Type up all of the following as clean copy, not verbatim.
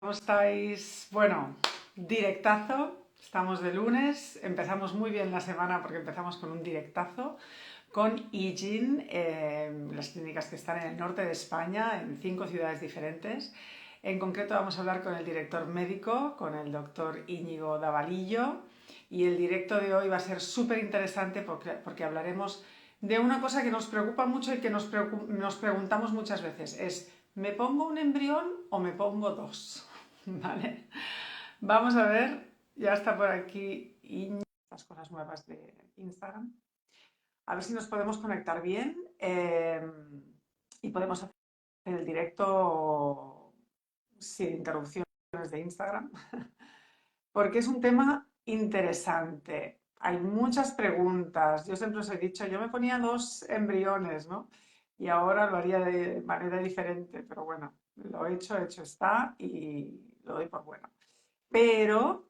¿Cómo estáis? Bueno, directazo, estamos de lunes, empezamos muy bien la semana porque empezamos con un directazo con IGIN, las clínicas que están en el norte de España, en 5 ciudades diferentes. En concreto vamos a hablar con el director médico, con el doctor Íñigo Davalillo, y el directo de hoy va a ser súper interesante porque hablaremos de una cosa que nos preocupa mucho y que nos preguntamos muchas veces, es ¿me pongo un embrión o me pongo dos? Vale. Vamos a ver, ya está por aquí las cosas nuevas de Instagram. A ver si nos podemos conectar bien y podemos hacer el directo sin interrupciones de Instagram, porque es un tema interesante. Hay muchas preguntas. Yo siempre os he dicho, yo me ponía dos embriones, ¿no? Y ahora lo haría de manera diferente, pero bueno, lo hecho está y lo doy por bueno. Pero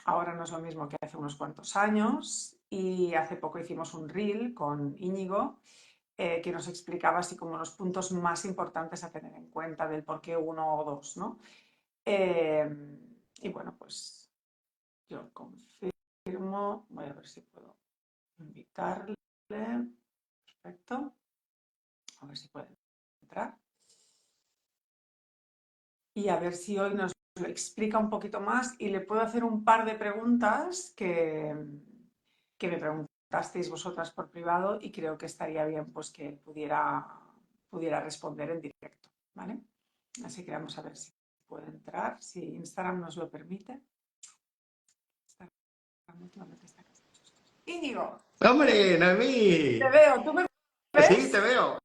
ahora no es lo mismo que hace unos cuantos años y hace poco hicimos un reel con Íñigo que nos explicaba así como los puntos más importantes a tener en cuenta del por qué uno o dos, ¿no? Eh, y bueno, pues yo confirmo, voy a ver si puedo invitarle, perfecto, a ver si puede entrar y a ver si hoy nos lo explica un poquito más y le puedo hacer un par de preguntas que me preguntasteis vosotras por privado y creo que estaría bien pues que él pudiera responder en directo, ¿vale? Así que vamos a ver si puede entrar, si Instagram nos lo permite. Instagram últimamente está casi. Íñigo, ¡Hombre, te Noemí! veo, ¿tú me Sí, te ves? veo.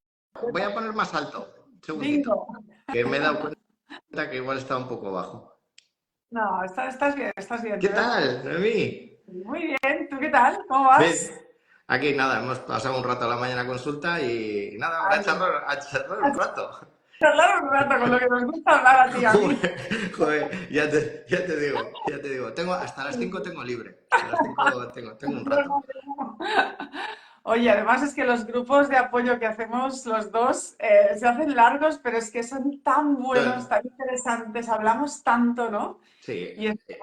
Voy a poner más alto. Un segundito. Bingo. Que me he dado cuenta que igual está un poco bajo. No, estás bien, ¿Qué te veo tal, Noemí? muy bien. ¿Tú qué tal? ¿Cómo Bien. vas? Aquí nada, hemos pasado un rato a la mañana consulta y nada, ahora Ay, a charlar un rato. charlar un rato con lo que nos gusta hablar a ti y a mí. Joder, joder, ya te digo. Hasta las 5 tengo libre. Hasta las 5 tengo un rato. Oye, además es que los grupos de apoyo que hacemos los dos se hacen largos, pero es que son tan buenos, tan interesantes, hablamos tanto, ¿no? Sí, Y está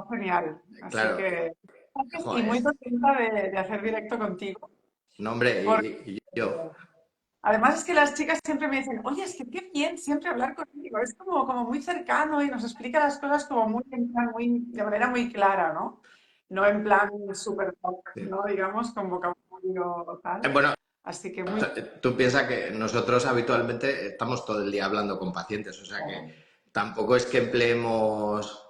genial. Así claro. que, y Joder. muy contenta de hacer directo contigo. No, hombre, Porque y yo. además es que las chicas siempre me dicen, oye, es que qué bien siempre hablar contigo. Es como muy cercano y nos explica las cosas como muy, de manera muy clara, ¿no? No en plan súper top, Sí. ¿no? Digamos, con vocabulario tal. Bueno, Así que muy tú piensas que nosotros habitualmente estamos todo el día hablando con pacientes, o sea que tampoco es que empleemos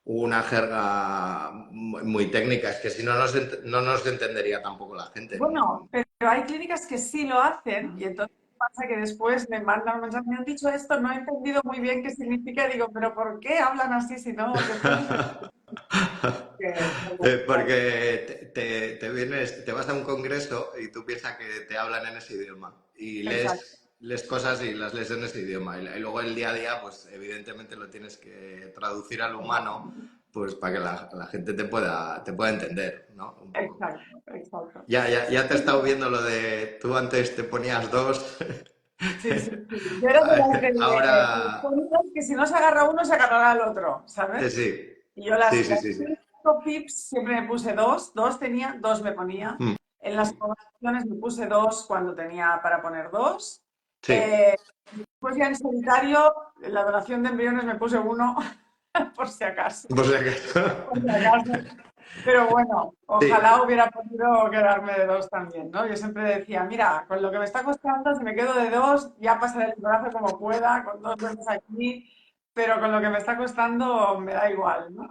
una jerga muy técnica, es que si no no nos entendería tampoco la gente. bueno, pero hay clínicas que sí lo hacen y entonces pasa que después me mandan un mensaje, me han dicho esto, no he entendido muy bien qué significa. Digo, pero ¿por qué hablan así si no? Después Porque te vas a un congreso y tú piensas que te hablan en ese idioma y Exacto. lees cosas y las lees en ese idioma y luego el día a día, pues evidentemente lo tienes que traducir al humano, pues para que la gente te pueda entender, ¿no? Un poco. Exacto, exacto. Ya te he estado viendo lo de tú antes te ponías dos, Sí, sí, sí. Yo era de las de ahora ponitas que si no se agarra uno, se agarrará al otro, ¿sabes? sí, Y yo las sí. 5 pips siempre me puse dos tenía, dos me ponía. Mm, En las conversaciones me puse dos cuando tenía para poner dos. sí, Eh, Después ya en solitario, en la donación de embriones me puse uno, por si acaso. por si acaso. Por si acaso. Pero bueno, Sí, ojalá hubiera podido quedarme de dos también, ¿no? Yo siempre decía, mira, con lo que me está costando, si me quedo de dos, ya pasaré el brazo como pueda, con 2 veces aquí, pero con lo que me está costando me da igual, ¿no?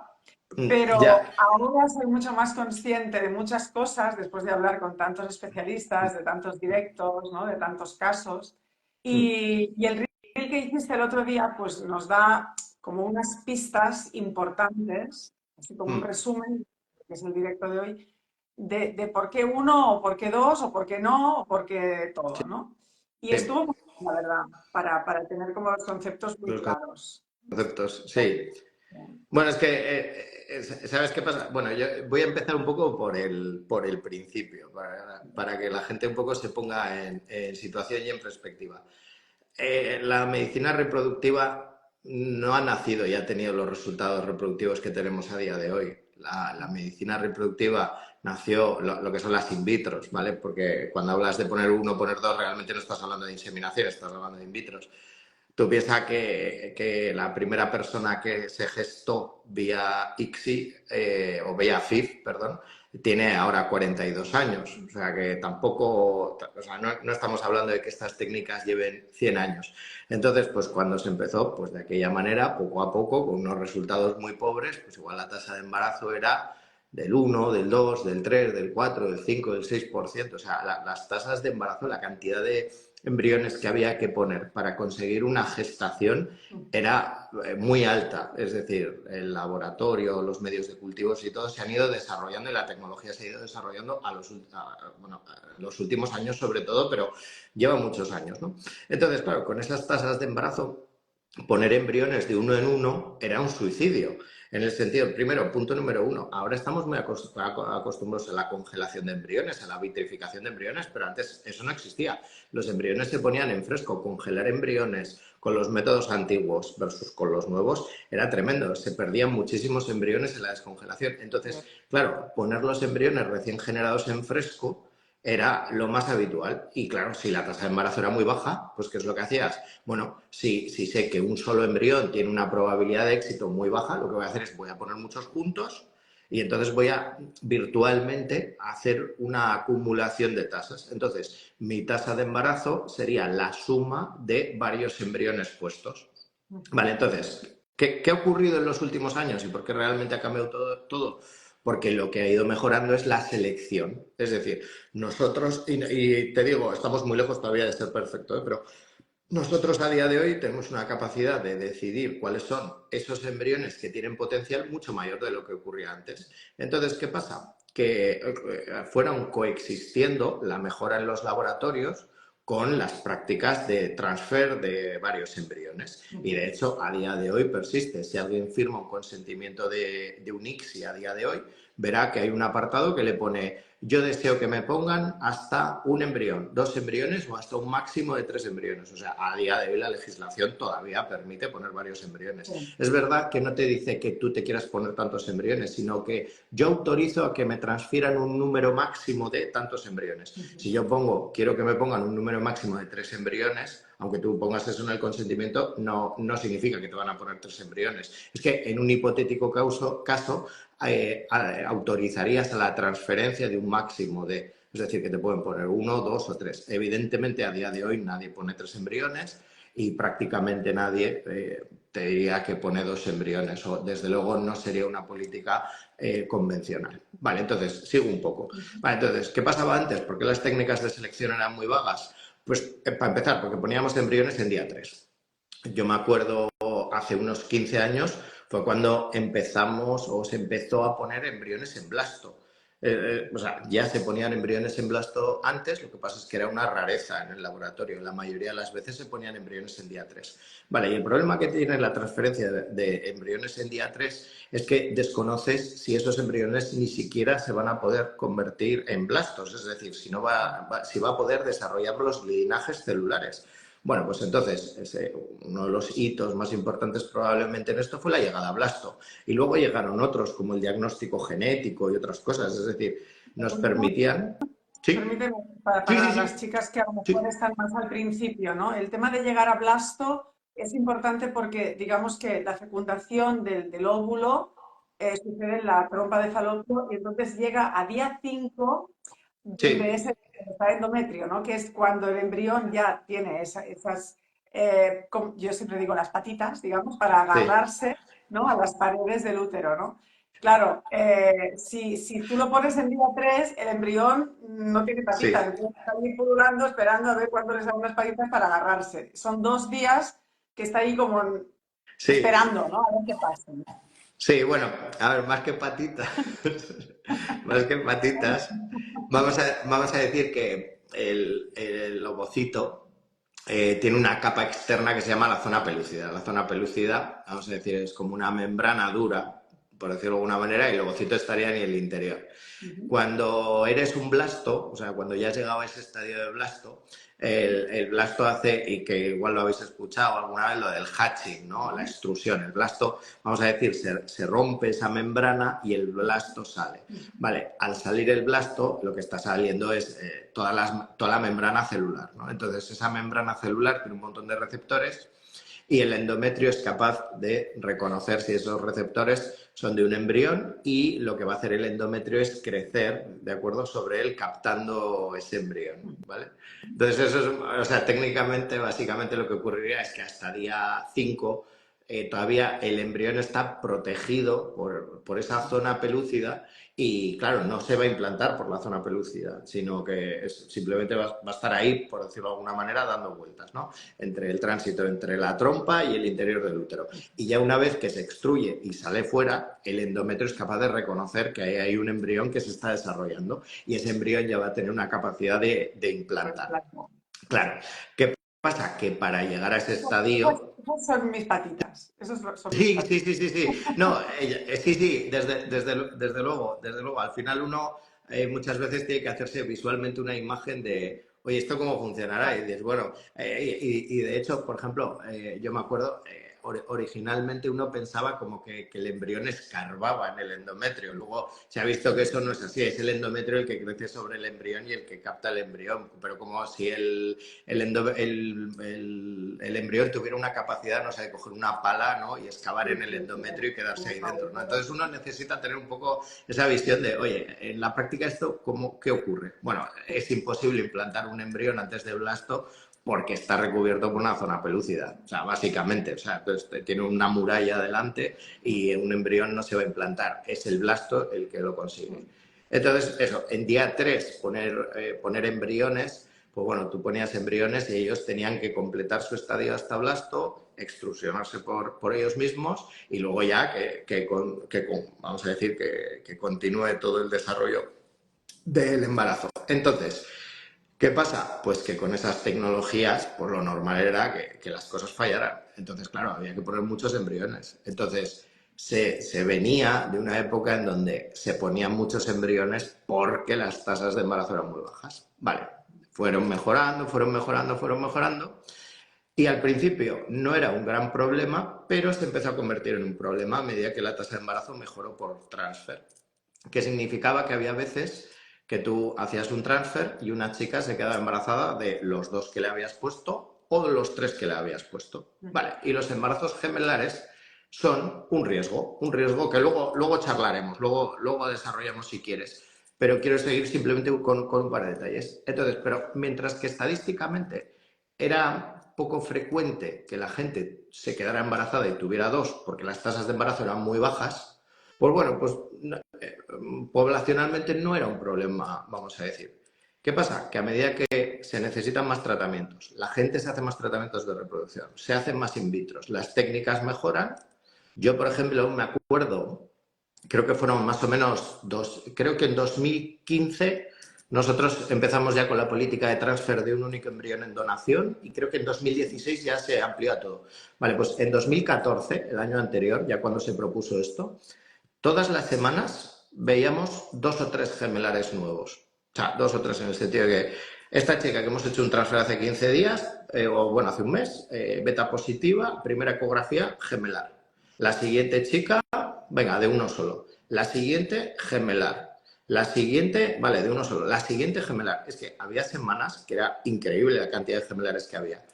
ya. Pero ahora soy mucho más consciente de muchas cosas, después de hablar con tantos especialistas, de tantos directos, ¿no? De tantos casos. Y el reel que hiciste el otro día, pues nos da como unas pistas importantes, así como un resumen, que es el directo de hoy, de por qué uno, o por qué dos, o por qué no, o por qué todo, ¿no? Y estuvo muy bien, la verdad, para tener como los conceptos muy Los claros. conceptos, sí. Bueno, es que, ¿sabes qué pasa? Bueno, yo voy a empezar un poco por el principio, para que la gente un poco se ponga en situación y en perspectiva. La medicina reproductiva no ha nacido y ha tenido los resultados reproductivos que tenemos a día de hoy. La medicina reproductiva nació lo que son las in vitros, ¿vale? Porque cuando hablas de poner uno, poner dos, realmente no estás hablando de inseminación, estás hablando de in vitros. Tú piensas que la primera persona que se gestó vía ICSI, o vía FIV, perdón, tiene ahora 42 años. O sea que tampoco, o sea, no estamos hablando de que estas técnicas lleven 100 años. Entonces, pues cuando se empezó, pues de aquella manera, poco a poco, con unos resultados muy pobres, pues igual la tasa de embarazo era del 1, del 2, del 3, del 4, del 5, del 6%. O sea, las tasas de embarazo, la cantidad de embriones que había que poner para conseguir una gestación era muy alta. Es decir, el laboratorio, los medios de cultivos y todo se han ido desarrollando y la tecnología se ha ido desarrollando bueno, a los últimos años sobre todo, pero lleva muchos años, ¿no? Entonces, claro, con esas tasas de embarazo, poner embriones de uno en uno era un suicidio. En el sentido, primero, punto número uno, ahora estamos muy acostumbrados a la congelación de embriones, a la vitrificación de embriones, pero antes eso no existía. Los embriones se ponían en fresco. Congelar embriones con los métodos antiguos versus con los nuevos era tremendo. Se perdían muchísimos embriones en la descongelación. Entonces, claro, poner los embriones recién generados en fresco era lo más habitual. Y claro, si la tasa de embarazo era muy baja, pues ¿qué es lo que hacías? Bueno, si sé que un solo embrión tiene una probabilidad de éxito muy baja, lo que voy a hacer es voy a poner muchos juntos y entonces voy a virtualmente hacer una acumulación de tasas. Entonces, mi tasa de embarazo sería la suma de varios embriones puestos. Vale, entonces, ¿qué ha ocurrido en los últimos años y por qué realmente ha cambiado todo? Porque lo que ha ido mejorando es la selección. Es decir, nosotros, y te digo, estamos muy lejos todavía de ser perfecto, ¿eh? Pero nosotros a día de hoy tenemos una capacidad de decidir cuáles son esos embriones que tienen potencial mucho mayor de lo que ocurría antes. Entonces, ¿qué pasa? Que fueron coexistiendo la mejora en los laboratorios con las prácticas de transfer de varios embriones. Y de hecho, a día de hoy persiste. Si alguien firma un consentimiento de un ICSI a día de hoy, verá que hay un apartado que le pone: yo deseo que me pongan hasta un embrión, 2 embriones o hasta un máximo de 3 embriones. O sea, a día de hoy la legislación todavía permite poner varios embriones. Sí. Es verdad que no te dice que tú te quieras poner tantos embriones, sino que yo autorizo a que me transfieran un número máximo de tantos embriones. Si yo quiero que me pongan un número máximo de 3 embriones, aunque tú pongas eso en el consentimiento, no significa que te van a poner 3 embriones. Es que en un hipotético caso autorizarías a la transferencia de un máximo de, es decir, que te pueden poner 1, 2 o 3. Evidentemente, a día de hoy nadie pone 3 embriones y prácticamente nadie te diría que pone 2 embriones, o desde luego no sería una política convencional. Vale, entonces, sigo un poco. Vale, entonces, ¿qué pasaba antes? ¿Por qué las técnicas de selección eran muy vagas? Pues, para empezar, porque poníamos embriones en día 3. Yo me acuerdo hace unos 15 años fue cuando empezamos o se empezó a poner embriones en blasto. O sea, ya se ponían embriones en blasto antes, lo que pasa es que era una rareza en el laboratorio. La mayoría de las veces se ponían embriones en día 3. Vale, y el problema que tiene la transferencia de embriones en día 3 es que desconoces si esos embriones ni siquiera se van a poder convertir en blastos, es decir, si va a poder desarrollar los linajes celulares. Bueno, pues entonces, uno de los hitos más importantes probablemente en esto fue la llegada a blasto. Y luego llegaron otros, como el diagnóstico genético y otras cosas. Es decir, nos permitían... ¿Sí? Permíteme, para las chicas que a lo mejor están más al principio, ¿no? El tema de llegar a blasto es importante porque, digamos que la fecundación del óvulo sucede en la trompa de falopio y entonces llega a día 5 de ese endometrio, ¿no? Que es cuando el embrión ya tiene esas, yo siempre digo las patitas, digamos, para agarrarse, ¿no? A las paredes del útero, ¿no? Claro, si tú lo pones en día 3, el embrión no tiene patitas, entonces está ahí pululando, esperando a ver cuándo les dan unas patitas para agarrarse. Son 2 días que está ahí como esperando, ¿no? A ver qué pasa, ¿no? Sí, bueno, a ver, más que patitas, vamos a decir que el ovocito tiene una capa externa que se llama la zona pelúcida. La zona pelúcida, vamos a decir, es como una membrana dura, por decirlo de alguna manera, y el ovocito estaría en el interior. Ujú. Cuando eres un blasto, o sea, cuando ya has llegado a ese estadio de blasto, el blasto hace, y que igual lo habéis escuchado alguna vez, lo del hatching, ¿no? La extrusión. El blasto, vamos a decir, se rompe esa membrana y el blasto sale. Vale, al salir el blasto, lo que está saliendo es toda la membrana celular, ¿no? Entonces, esa membrana celular tiene un montón de receptores y el endometrio es capaz de reconocer si esos receptores son de un embrión y lo que va a hacer el endometrio es crecer, ¿de acuerdo?, sobre él captando ese embrión, ¿vale? Entonces eso es, o sea, técnicamente, básicamente lo que ocurriría es que hasta día 5 todavía el embrión está protegido por esa zona pelúcida y, claro, no se va a implantar por la zona pelúcida, sino que simplemente va a estar ahí, por decirlo de alguna manera, dando vueltas, ¿no? Entre el tránsito entre la trompa y el interior del útero. Y ya una vez que se extruye y sale fuera, el endometrio es capaz de reconocer que ahí hay un embrión que se está desarrollando y ese embrión ya va a tener una capacidad de implantar. Claro, ¿qué pasa? Que para llegar a ese estadio... Esas son mis patitas. Son mis Sí, sí, patitas. sí, sí, sí. No, sí, sí, desde luego, desde luego. Al final uno muchas veces tiene que hacerse visualmente una imagen de, oye, ¿esto cómo funcionará? Y dices, bueno, y de hecho, por ejemplo, yo me acuerdo, originalmente uno pensaba como que el embrión escarbaba en el endometrio. Luego se ha visto que eso no es así, es el endometrio el que crece sobre el embrión y el que capta el embrión. Pero como si el embrión tuviera una capacidad, no sé, de coger una pala, ¿no? Y excavar en el endometrio y quedarse ahí dentro, ¿no? Entonces uno necesita tener un poco esa visión de, oye, en la práctica esto, ¿qué ocurre? Bueno, es imposible implantar un embrión antes de blasto porque está recubierto por una zona pelúcida, o sea, básicamente, o sea, entonces tiene una muralla delante y un embrión no se va a implantar, es el blasto el que lo consigue. Entonces, eso, en día 3 poner embriones, pues bueno, tú ponías embriones y ellos tenían que completar su estadio hasta blasto, extrusionarse por ellos mismos y luego ya vamos a decir, que continúe todo el desarrollo del embarazo. Entonces, ¿qué pasa? Pues que con esas tecnologías, pues lo normal era que las cosas fallaran. Entonces, claro, había que poner muchos embriones. Entonces, se venía de una época en donde se ponían muchos embriones porque las tasas de embarazo eran muy bajas. Vale, fueron mejorando, fueron mejorando, fueron mejorando. Y al principio no era un gran problema, pero se empezó a convertir en un problema a medida que la tasa de embarazo mejoró por transfer, que significaba que había veces que tú hacías un transfer y una chica se quedaba embarazada de los 2 que le habías puesto o de los 3 que le habías puesto. Vale, y los embarazos gemelares son un riesgo que luego charlaremos, luego desarrollamos si quieres. Pero quiero seguir simplemente con un par de detalles. Entonces, pero mientras que estadísticamente era poco frecuente que la gente se quedara embarazada y tuviera 2 porque las tasas de embarazo eran muy bajas, pues bueno, pues poblacionalmente no era un problema, vamos a decir. ¿Qué pasa? Que a medida que se necesitan más tratamientos, la gente se hace más tratamientos de reproducción, se hacen más in vitro, las técnicas mejoran. Yo, por ejemplo, me acuerdo, creo que fueron más o menos creo que en 2015 nosotros empezamos ya con la política de transfer de un único embrión en donación y creo que en 2016 ya se amplió a todo. Vale, pues en 2014, el año anterior, ya cuando se propuso esto, todas las semanas veíamos 2 o 3 gemelares nuevos. O sea, 2 o 3 en el sentido de que esta chica que hemos hecho un transfer hace 15 días, o bueno, hace un mes, beta positiva, primera ecografía, gemelar. La siguiente chica, venga, de uno solo. La siguiente, gemelar. La siguiente, vale, de uno solo. La siguiente, gemelar. Es que había semanas que era increíble la cantidad de gemelares que había.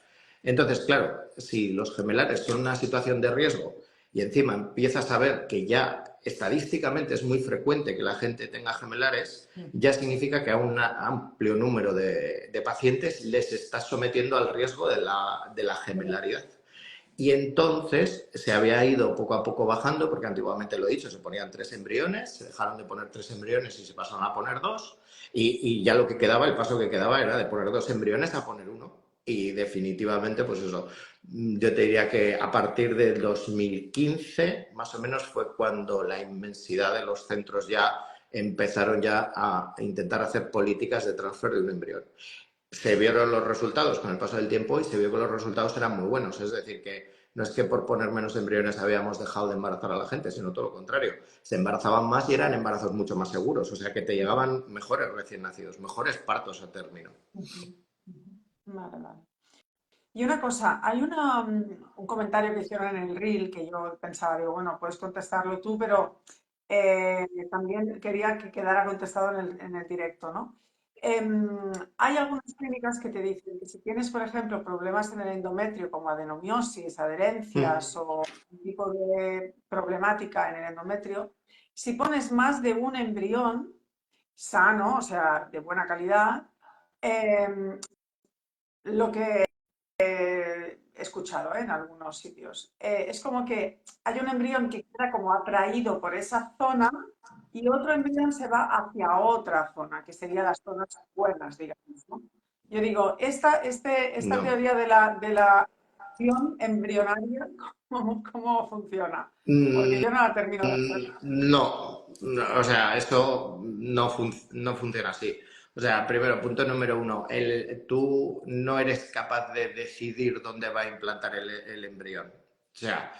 Entonces, claro, si los gemelares son una situación de riesgo y encima empiezas a ver que ya estadísticamente es muy frecuente que la gente tenga gemelares, ya significa que a un amplio número de pacientes les estás sometiendo al riesgo de la gemelaridad. Y entonces se había ido poco a poco bajando, porque antiguamente, lo he dicho, se ponían 3 embriones, se dejaron de poner 3 embriones y se pasaron a poner 2, y ya lo que quedaba, el paso que quedaba era de poner 2 embriones a poner 1. Y definitivamente, pues eso, yo te diría que a partir del 2015, más o menos, fue cuando la inmensidad de los centros ya empezaron ya a intentar hacer políticas de transfer de un embrión. Se vieron los resultados con el paso del tiempo y se vio que los resultados eran muy buenos. Es decir, que no es que por poner menos embriones habíamos dejado de embarazar a la gente, sino todo lo contrario. Se embarazaban más y eran embarazos mucho más seguros, o sea que te llegaban mejores recién nacidos, mejores partos a término. Ujú, ujú. Vale, vale. Y una cosa, hay un comentario que hicieron en el reel que yo pensaba, digo, bueno, puedes contestarlo tú, pero también quería que quedara contestado en el directo, ¿no? Hay algunas clínicas que te dicen que si tienes, por ejemplo, problemas en el endometrio como adenomiosis, adherencias Mm. o un tipo de problemática en el endometrio, si pones más de un embrión sano, o sea, de buena calidad, em, lo que he escuchado en algunos sitios. Es como que hay un embrión que queda como atraído por esa zona y otro embrión se va hacia otra zona, que serían las zonas buenas, digamos, ¿no? Yo digo, esta No. teoría de la acción embrionaria, ¿cómo funciona? Porque Mm, yo no la termino de hacer. no, o sea, eso no funciona así. O sea, primero, punto número uno, tú no eres capaz de decidir dónde va a implantar el embrión. O sea,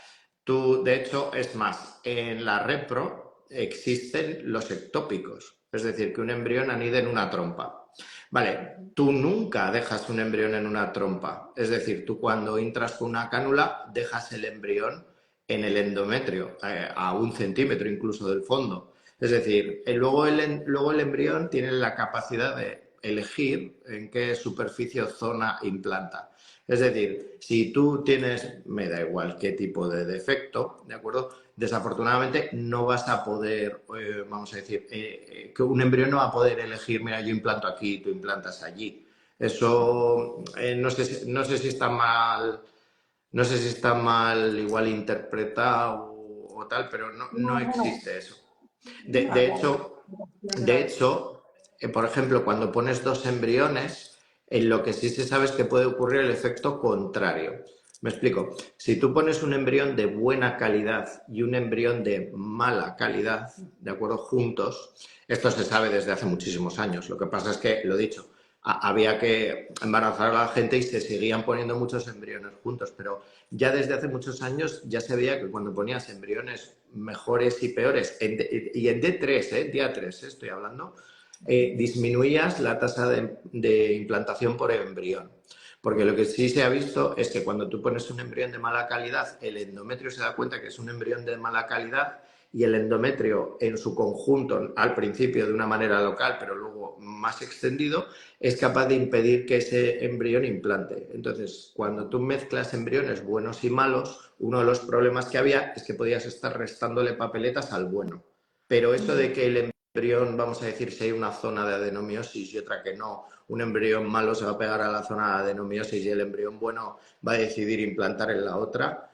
tú, de hecho, es más, en la repro existen los ectópicos, es decir, que un embrión anida en una trompa. Vale, Ujú. tú nunca dejas un embrión en una trompa, es decir, tú cuando entras con una cánula dejas el embrión en el endometrio, a 1 centímetro incluso del fondo. Es decir, luego el embrión tiene la capacidad de elegir en qué superficie o zona implanta. Es decir, si tú tienes, me da igual qué tipo de defecto, ¿de acuerdo? Desafortunadamente no vas a poder, vamos a decir, que un embrión no va a poder elegir, mira, yo implanto aquí, tú implantas allí. Eso no sé si está mal, no sé si está mal igual interpretado o tal, pero no No, bueno, existe eso. De, ya, de ya, hecho, era de eso. hecho por ejemplo, cuando pones dos embriones, en lo que sí se sabe es que puede ocurrir el efecto contrario. Me explico. Si tú pones un embrión de buena calidad y un embrión de mala calidad, ¿de acuerdo? Juntos, esto se sabe desde hace muchísimos años. Lo que pasa es que, lo dicho, había que embarazar a la gente y se seguían poniendo muchos embriones juntos, pero ya desde hace muchos años ya se veía que cuando ponías embriones mejores y peores, y en D3, día 3 estoy hablando, disminuías la tasa de implantación por embrión. Porque lo que sí se ha visto es que cuando tú pones un embrión de mala calidad, el endometrio se da cuenta que es un embrión de mala calidad y el endometrio en su conjunto, al principio de una manera local, pero luego más extendido, es capaz de impedir que ese embrión implante. Entonces, cuando tú mezclas embriones buenos y malos, uno de los problemas que había es que podías estar restándole papeletas al bueno. Pero eso de Ujú. que el embrión, vamos a decir, si hay una zona de adenomiosis y otra que no, un embrión malo se va a pegar a la zona de adenomiosis y el embrión bueno va a decidir implantar en la otra,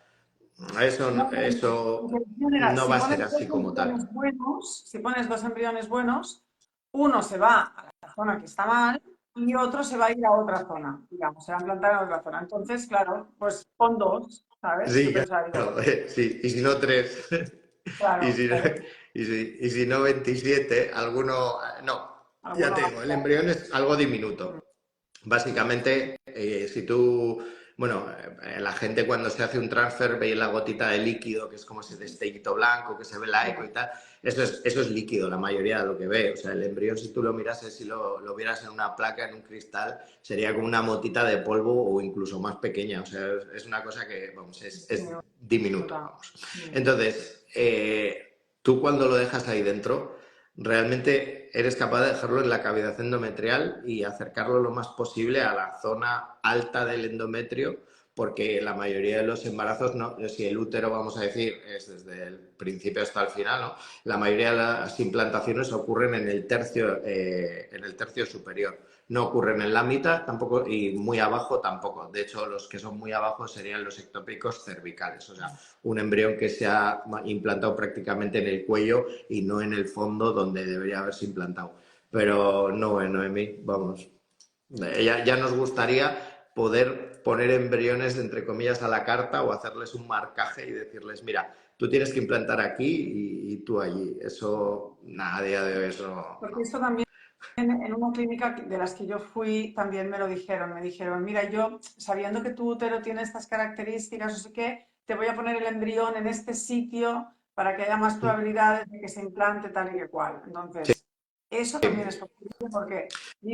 No, no, mi eso intención era, no si va a pones ser dos así como tal. embriones buenos, si pones dos embriones buenos, uno se va a la zona que está mal y otro se va a ir a otra zona, digamos, se va a implantar en otra zona. Entonces, claro, pues pon dos, ¿sabes? Yo Sí, pensaba, digo, claro, sí, y si no tres, y claro, si no, claro, y si no 27, alguno, no, ya alguno te va a digo, el faltar. embrión es algo diminuto. Básicamente, si tú, bueno, la gente cuando se hace un transfer ve la gotita de líquido, que es como ese destellito blanco, que se ve la eco y tal, eso es líquido, la mayoría de lo que ve. O sea, el embrión, si tú lo mirases, si lo vieras en una placa, en un cristal, sería como una motita de polvo o incluso más pequeña. O sea, es una cosa que, vamos, es diminuto, Total. vamos. Mm. Entonces, tú cuando lo dejas ahí dentro, realmente eres capaz de dejarlo en la cavidad endometrial y acercarlo lo más posible a la zona alta del endometrio, porque la mayoría de los embarazos, no, si el útero, vamos a decir, es desde el principio hasta el final, ¿no? La mayoría de las implantaciones ocurren en el tercio superior. No ocurren en la mitad tampoco y muy abajo tampoco. De hecho, los que son muy abajo serían los ectópicos cervicales, o sea, un embrión que se ha implantado prácticamente en el cuello y no en el fondo donde debería haberse implantado. Pero no, Noemí, vamos. Ya nos gustaría poder poner embriones, entre comillas, a la carta o hacerles un marcaje y decirles, mira, tú tienes que implantar aquí y tú allí. Eso, nada, a día de hoy, eso Porque no. esto también en una clínica de las que yo fui también me lo dijeron. Me dijeron, mira, yo sabiendo que tu útero tiene estas características, no sé qué, te voy a poner el embrión en este sitio para que haya más probabilidades de que se implante tal y que cual. Entonces, eso también es posible porque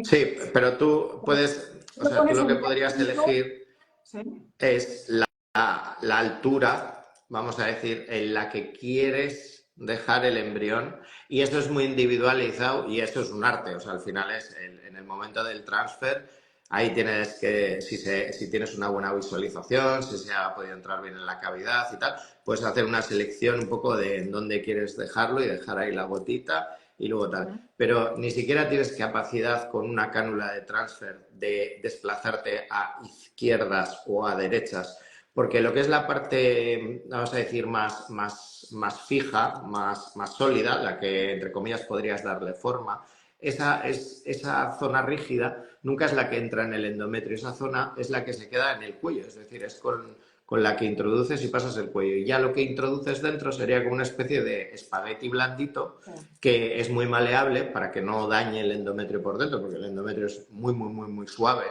Sí, pero tú puedes, o lo sea, tú pones lo que en podrías México, elegir ¿sí? es la altura, vamos a decir, en la que quieres dejar el embrión y eso es muy individualizado y eso es un arte, o sea, al final es en el momento del transfer, ahí tienes que, si tienes una buena visualización, si se ha podido entrar bien en la cavidad y tal, puedes hacer una selección un poco de en dónde quieres dejarlo y dejar ahí la gotita y luego tal. Pero ni siquiera tienes capacidad con una cánula de transfer de desplazarte a izquierdas o a derechas, porque lo que es la parte, vamos a decir, más fija, más sólida, la que entre comillas podrías darle forma, esa zona rígida nunca es la que entra en el endometrio, esa zona es la que se queda en el cuello, es decir, es con la que introduces y pasas el cuello. Y ya lo que introduces dentro sería como una especie de espagueti blandito Sí. que es muy maleable para que no dañe el endometrio por dentro, porque el endometrio es muy suave,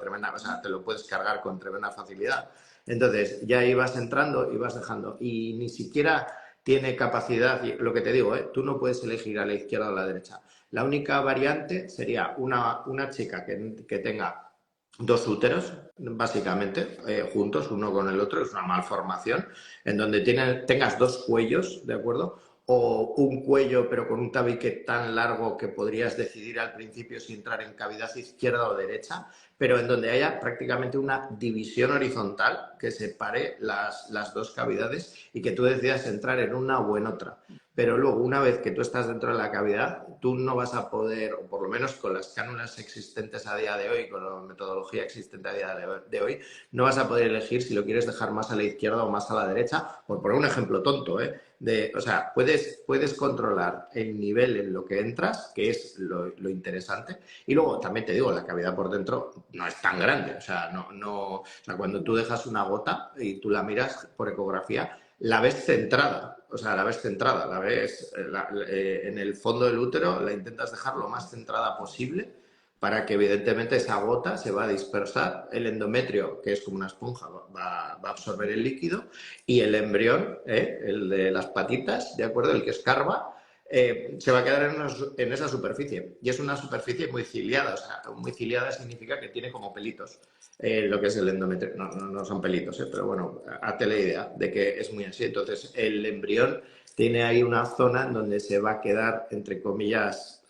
tremenda, o sea, te lo puedes cargar con tremenda facilidad. Entonces, ya ibas entrando y vas dejando, y ni siquiera tiene capacidad, lo que te digo, tú no puedes elegir a la izquierda o a la derecha. La única variante sería una chica que tenga dos úteros, básicamente, juntos, uno con el otro, es una malformación, en donde tengas dos cuellos, ¿de acuerdo? O un cuello pero con un tabique tan largo que podrías decidir al principio si entrar en cavidad izquierda o derecha, pero en donde haya prácticamente una división horizontal que separe las dos cavidades y que tú decidas entrar en una o en otra. Pero luego, una vez que tú estás dentro de la cavidad, tú no vas a poder, o por lo menos con las cánulas existentes a día de hoy, con la metodología existente a día de hoy, no vas a poder elegir si lo quieres dejar más a la izquierda o más a la derecha, por poner un ejemplo tonto, o sea, puedes controlar el nivel en lo que entras, que es lo interesante, y luego también te digo, la cavidad por dentro no es tan grande, o sea, o sea, cuando tú dejas una gota y tú la miras por ecografía, la ves centrada, o sea, la ves centrada, la ves en el fondo del útero, la intentas dejar lo más centrada posible para que evidentemente esa gota se va a dispersar, el endometrio, que es como una esponja, va a absorber el líquido y el embrión, el de las patitas, ¿de acuerdo? El que escarba, se va a quedar en esa superficie. Y es una superficie muy ciliada, o sea, muy ciliada significa que tiene como pelitos. Lo que es el endometrio. No son pelitos, pero bueno, hazte la idea de que es muy así. Entonces, el embrión tiene ahí una zona en donde se va a quedar, entre comillas,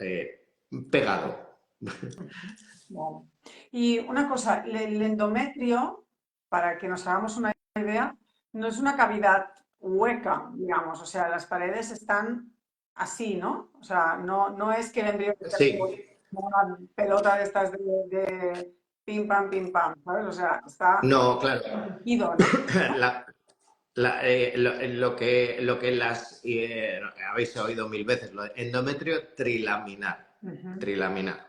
pegado. Vale. Y una cosa, el endometrio, para que nos hagamos una idea, no es una cavidad hueca, digamos, o sea, las paredes están así, ¿no? O sea, no es que el embrión esté como Sí, una pelota de estas de pim pam, ¿sabes? O sea, está no, claro. tejido, ¿no? La, lo que habéis oído mil veces, lo de endometrio trilaminar. Ujú. Trilaminar.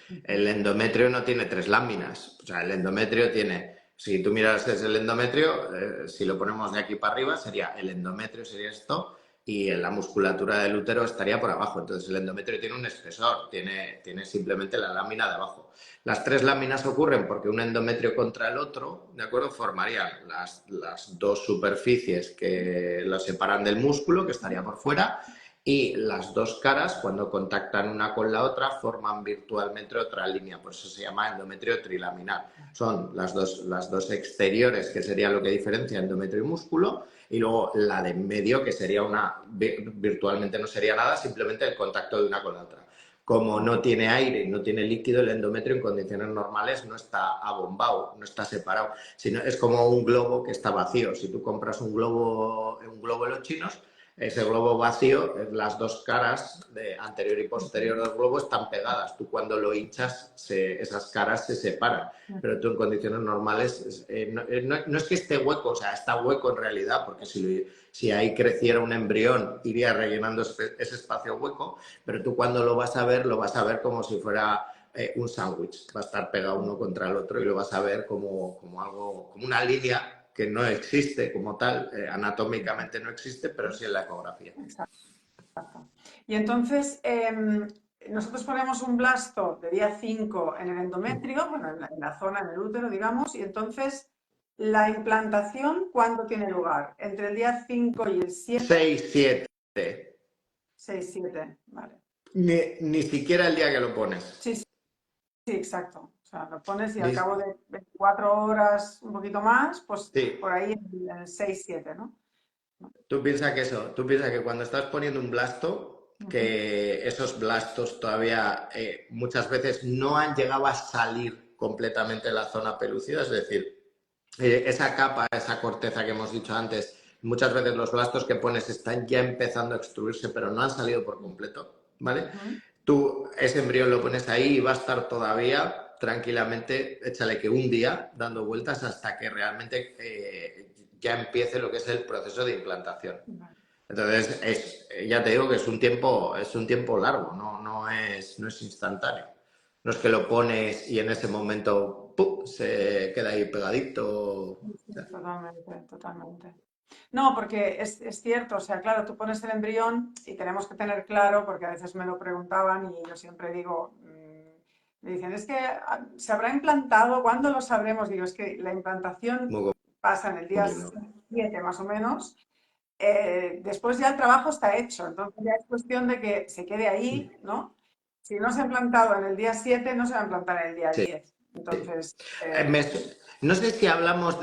Ujú. El endometrio no tiene tres láminas. O sea, el endometrio tiene, si tú miras el endometrio, si lo ponemos de aquí para arriba, sería el endometrio, sería esto, y en la musculatura del útero estaría por abajo. Entonces el endometrio tiene un espesor, tiene simplemente la lámina de abajo. Las tres láminas ocurren porque un endometrio contra el otro, ¿de acuerdo? Formarían las dos superficies que lo separan del músculo, que estaría por fuera, y las dos caras, cuando contactan una con la otra, forman virtualmente otra línea, por eso se llama endometrio trilaminar. Son las dos exteriores, que sería lo que diferencia endometrio y músculo, y luego la de en medio, que sería virtualmente no sería nada, simplemente el contacto de una con la otra. Como no tiene aire y no tiene líquido, el endometrio en condiciones normales no está abombado, no está separado, sino es como un globo que está vacío. Si tú compras un globo en los chinos, ese globo vacío, las dos caras anterior y posterior del globo están pegadas. Tú cuando lo hinchas, esas caras se separan. Pero tú en condiciones normales, no es que esté hueco, o sea, está hueco en realidad, porque si ahí creciera un embrión, iría rellenando ese espacio hueco, pero tú cuando lo vas a ver como si fuera un sándwich. Va a estar pegado uno contra el otro y lo vas a ver como algo, como una línea que no existe como tal, anatómicamente no existe, pero sí en la ecografía. Exacto. Y entonces, nosotros ponemos un blasto de día 5 en el endometrio, bueno, en la zona, en el útero, digamos, y entonces La implantación, ¿cuándo tiene lugar? ¿Entre el día 5 y el 7? 6, 7. 6, 7, vale. Ni siquiera el día que lo pones. Sí, sí, sí, exacto. O sea, lo pones y al Ni- cabo de 24 horas, un poquito más, pues sí. por ahí en el 6, 7, ¿no? Tú piensas que cuando estás poniendo un blasto, Ujú. que esos blastos todavía muchas veces no han llegado a salir completamente de la zona pelúcida, es decir, esa capa, esa corteza que hemos dicho antes, muchas veces los blastos que pones están ya empezando a extruirse, pero no han salido por completo, ¿vale? Ujú. Tú ese embrión lo pones ahí y va a estar todavía tranquilamente, échale que un día dando vueltas hasta que realmente ya empiece lo que es el proceso de implantación. Vale. Entonces, ya te digo que es un tiempo largo, no es instantáneo. No es que lo pones y en ese momento ¡pum! Se queda ahí pegadito. Totalmente, totalmente. No, porque es cierto, o sea, claro, tú pones el embrión y tenemos que tener claro, porque a veces me lo preguntaban y yo siempre digo, me dicen, es que se habrá implantado, ¿cuándo lo sabremos? Digo, es que la implantación Muy pasa en el día complicado. 7 más o menos, después ya el trabajo está hecho, entonces ya es cuestión de que se quede ahí, ¿no? Si no se ha implantado en el día 7 no se va a implantar en el día Sí. 10. Entonces, No sé si hablamos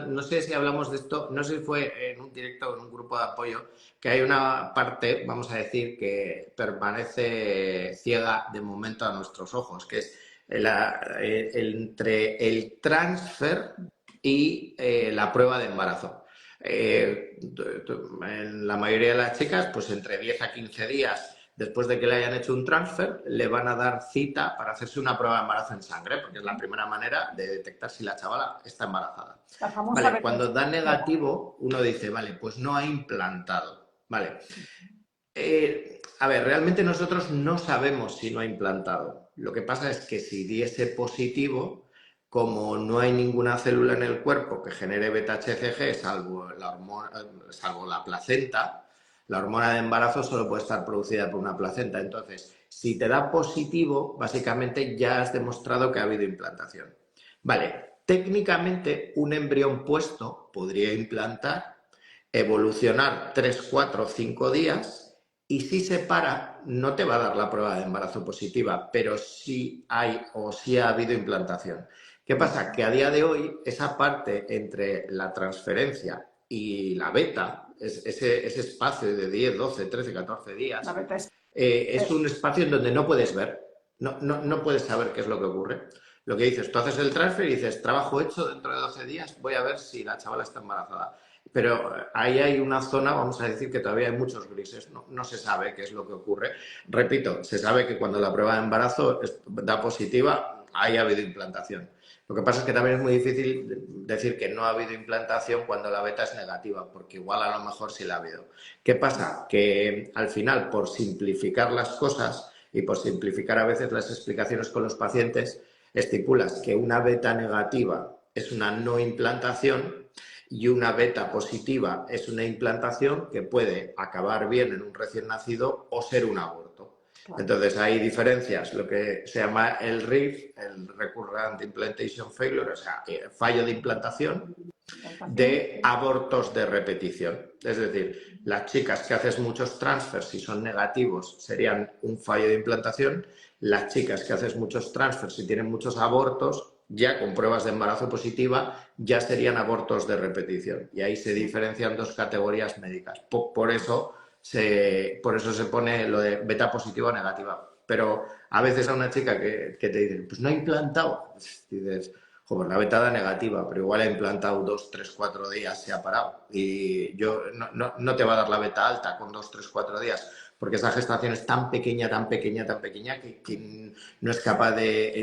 no sé si hablamos de esto, no sé si fue en un directo o en un grupo de apoyo, que hay una parte, vamos a decir, que permanece ciega de momento a nuestros ojos, que es entre el transfer y la prueba de embarazo. En la mayoría de las chicas, pues entre 10 a 15 días después de que le hayan hecho un transfer, le van a dar cita para hacerse una prueba de embarazo en sangre, porque es la primera manera de detectar si la chavala está embarazada. la famosa Vale, BTC. cuando da negativo, uno dice, vale, pues no ha implantado. Vale. A ver, realmente nosotros no sabemos si no ha implantado. Lo que pasa es que si diese positivo, como no hay ninguna célula en el cuerpo que genere beta-HCG, salvo la placenta, la hormona de embarazo solo puede estar producida por una placenta. Entonces, si te da positivo, básicamente ya has demostrado que ha habido implantación. Vale, técnicamente un embrión puesto podría implantar, evolucionar 3, 4, 5 días y si se para, no te va a dar la prueba de embarazo positiva, pero sí hay o sí ha habido implantación. ¿Qué pasa? Que a día de hoy esa parte entre la transferencia y la beta, ese espacio de 10, 12, 13, 14 La días, beta es, es un espacio en donde no puedes ver, no puedes saber qué es lo que ocurre. Lo que dices, tú haces el transfer y dices, trabajo hecho, dentro de 12 días voy a ver si la chavala está embarazada. Pero ahí hay una zona, vamos a decir, que todavía hay muchos grises, no se sabe qué es lo que ocurre. Repito, se sabe que cuando la prueba de embarazo da positiva, ahí ha habido implantación. Lo que pasa es que también es muy difícil decir que no ha habido implantación cuando la beta es negativa, porque igual a lo mejor sí la ha habido. ¿Qué pasa? Que al final, por simplificar las cosas y por simplificar a veces las explicaciones con los pacientes, estipulas que una beta negativa es una no implantación y una beta positiva es una implantación que puede acabar bien en un recién nacido o ser un aborto. claro. Entonces hay diferencias, lo que se llama el RIF, el Recurrent Implantation Failure, o sea, fallo de implantación, Implantación. de abortos de repetición. Es decir, las chicas que haces muchos transfers, si son negativos, serían un fallo de implantación. Las chicas que haces muchos transfers y tienen muchos abortos, ya con pruebas de embarazo positiva, ya serían abortos de repetición. Y ahí se diferencian dos categorías médicas. Por eso se pone lo de beta positiva o negativa. Pero a veces a una chica que te dice, pues no ha implantado, pues dices, joder, la beta da negativa, pero igual ha implantado 2, 3, 4 días, se ha parado. Y yo no te va a dar la beta alta con 2, 3, 4 días, porque esa gestación es tan pequeña, tan pequeña, tan pequeña que no es capaz de,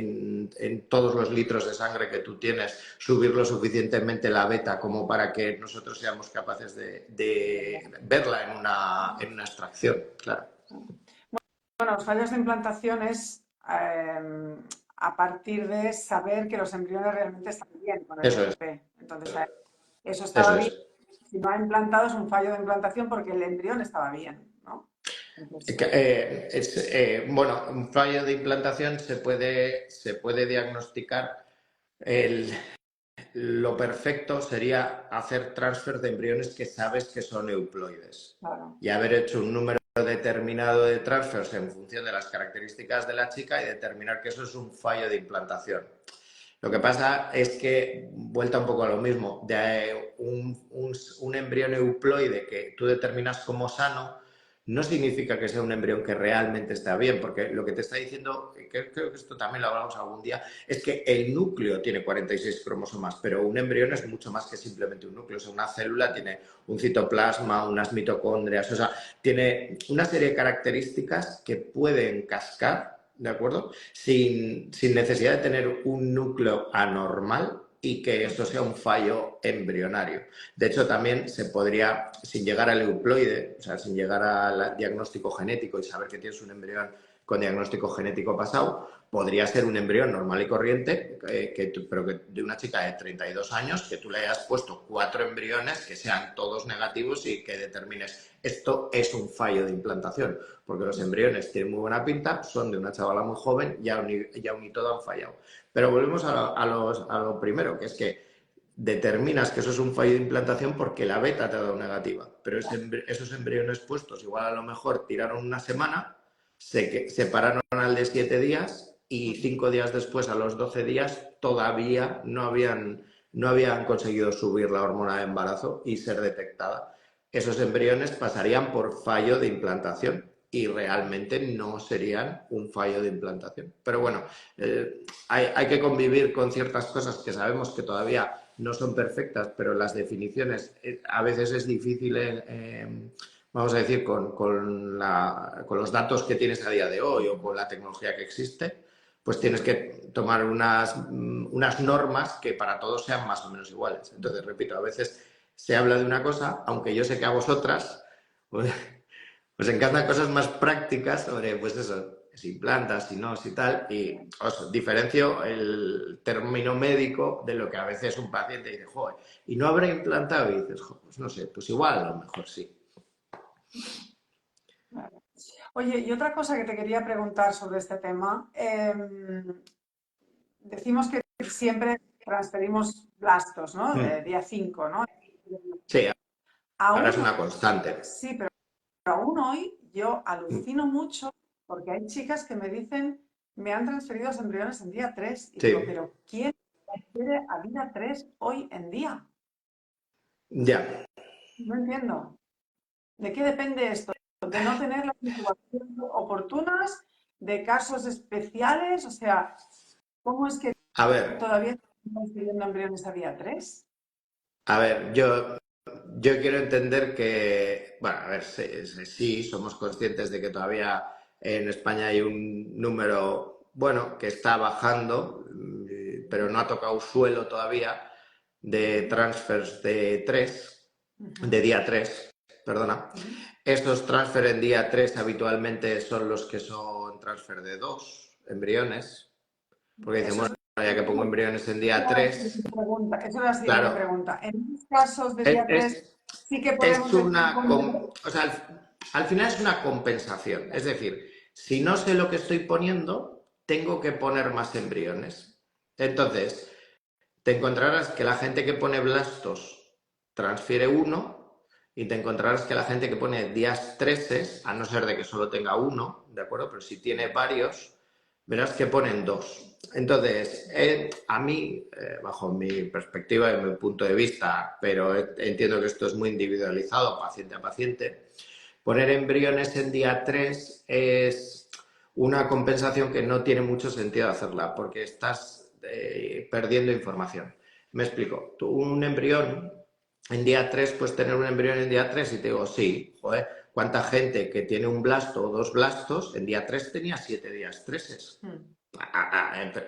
en todos los litros de sangre que tú tienes, subir lo suficientemente la beta como para que nosotros seamos capaces de verla en una extracción, claro. Bueno, los fallos de implantación es a partir de saber que los embriones realmente están bien con el Eso es, BTP. Entonces, eso eso estaba bien. es. Si no ha implantado es un fallo de implantación porque el embrión estaba bien, ¿no? Entonces, Bueno, un fallo de implantación se puede diagnosticar. El, lo perfecto sería hacer transfer de embriones que sabes que son euploides Claro. y haber hecho un número determinado de transfers en función de las características de la chica y determinar que eso es un fallo de implantación. Lo que pasa es que, vuelta un poco a lo mismo, de un embrión euploide que tú determinas como sano, no significa que sea un embrión que realmente está bien, porque lo que te está diciendo, que creo que esto también lo hablamos algún día, es que el núcleo tiene 46 cromosomas, pero un embrión es mucho más que simplemente un núcleo. O sea, una célula tiene un citoplasma, unas mitocondrias, o sea, tiene una serie de características que pueden cascar, ¿de acuerdo? Sin necesidad de tener un núcleo anormal y que eso sea un fallo embrionario. De hecho, también se podría, sin llegar al euploide, o sea, sin llegar al diagnóstico genético y saber que tienes un embrión con diagnóstico genético pasado, podría ser un embrión normal y corriente, pero que de una chica de 32 años, que tú le hayas puesto 4 embriones que sean todos negativos y que determines esto es un fallo de implantación, porque los embriones tienen muy buena pinta, son de una chavala muy joven y aún y todo han fallado. Pero volvemos a lo primero, que es que determinas que eso es un fallo de implantación porque la beta te ha dado negativa, pero esos embriones puestos igual a lo mejor tiraron una semana, se pararon al de 7 días y 5 días después, a los 12 días, todavía no habían conseguido subir la hormona de embarazo y ser detectada. Esos embriones pasarían por fallo de implantación y realmente no serían un fallo de implantación. Pero bueno, hay que convivir con ciertas cosas que sabemos que todavía no son perfectas, pero las definiciones a veces es difícil, vamos a decir, con los datos que tienes a día de hoy o con la tecnología que existe, pues tienes que tomar unas normas que para todos sean más o menos iguales. Entonces, repito, a veces se habla de una cosa, aunque yo sé que a vosotras pues, os encantan cosas más prácticas sobre, pues eso, si implantas, si no, si tal, y os diferencio el término médico de lo que a veces un paciente dice, joder, ¿y no habrá implantado? Y dices, joder, pues no sé, pues igual a lo mejor sí. Vale. Oye, y otra cosa que te quería preguntar sobre este tema, decimos que siempre transferimos blastos, ¿no? De día 5, ¿no? Sí, ahora es Aún, una constante. sí, pero aún hoy yo alucino mucho porque hay chicas que me dicen, me han transferido los embriones en día 3 y digo, Sí, pero ¿quién transfiere a día 3 hoy en día? ya. No entiendo. ¿De qué depende esto? ¿De no tener las incubaciones oportunas? ¿De casos especiales? O sea, ¿cómo es que A ver, todavía estamos pidiendo embriones a día 3? a ver, yo quiero entender que, bueno, a ver, sí, somos conscientes de que todavía en España hay un número, bueno, que está bajando, pero no ha tocado suelo todavía, de transfers de día 3, perdona. Estos transfer en día 3 habitualmente son los que son transfer de 2 embriones, porque dicen, Eso bueno, es ya que pongo embriones en día la siguiente 3, pregunta. Esa es la siguiente claro, pregunta. En esos casos de es, día 3 es sí que es podemos decir una, con dos. o sea, al final es una compensación. Es decir, si no sé lo que estoy poniendo, tengo que poner más embriones. Entonces, te encontrarás que la gente que pone blastos transfiere uno y te encontrarás que la gente que pone días 13, a no ser de que solo tenga uno, ¿de acuerdo? Pero si tiene varios, verás que ponen dos. Entonces, a mí, bajo mi perspectiva y mi punto de vista, pero entiendo que esto es muy individualizado, paciente a paciente, poner embriones en día 3 es una compensación que no tiene mucho sentido hacerla, porque estás perdiendo información. Me explico. Tú, un embrión en día 3 puedes tener un embrión en día 3 y te digo, sí, joder, ¿cuánta gente que tiene un blasto o dos blastos en día 3 tenía 7 días 3?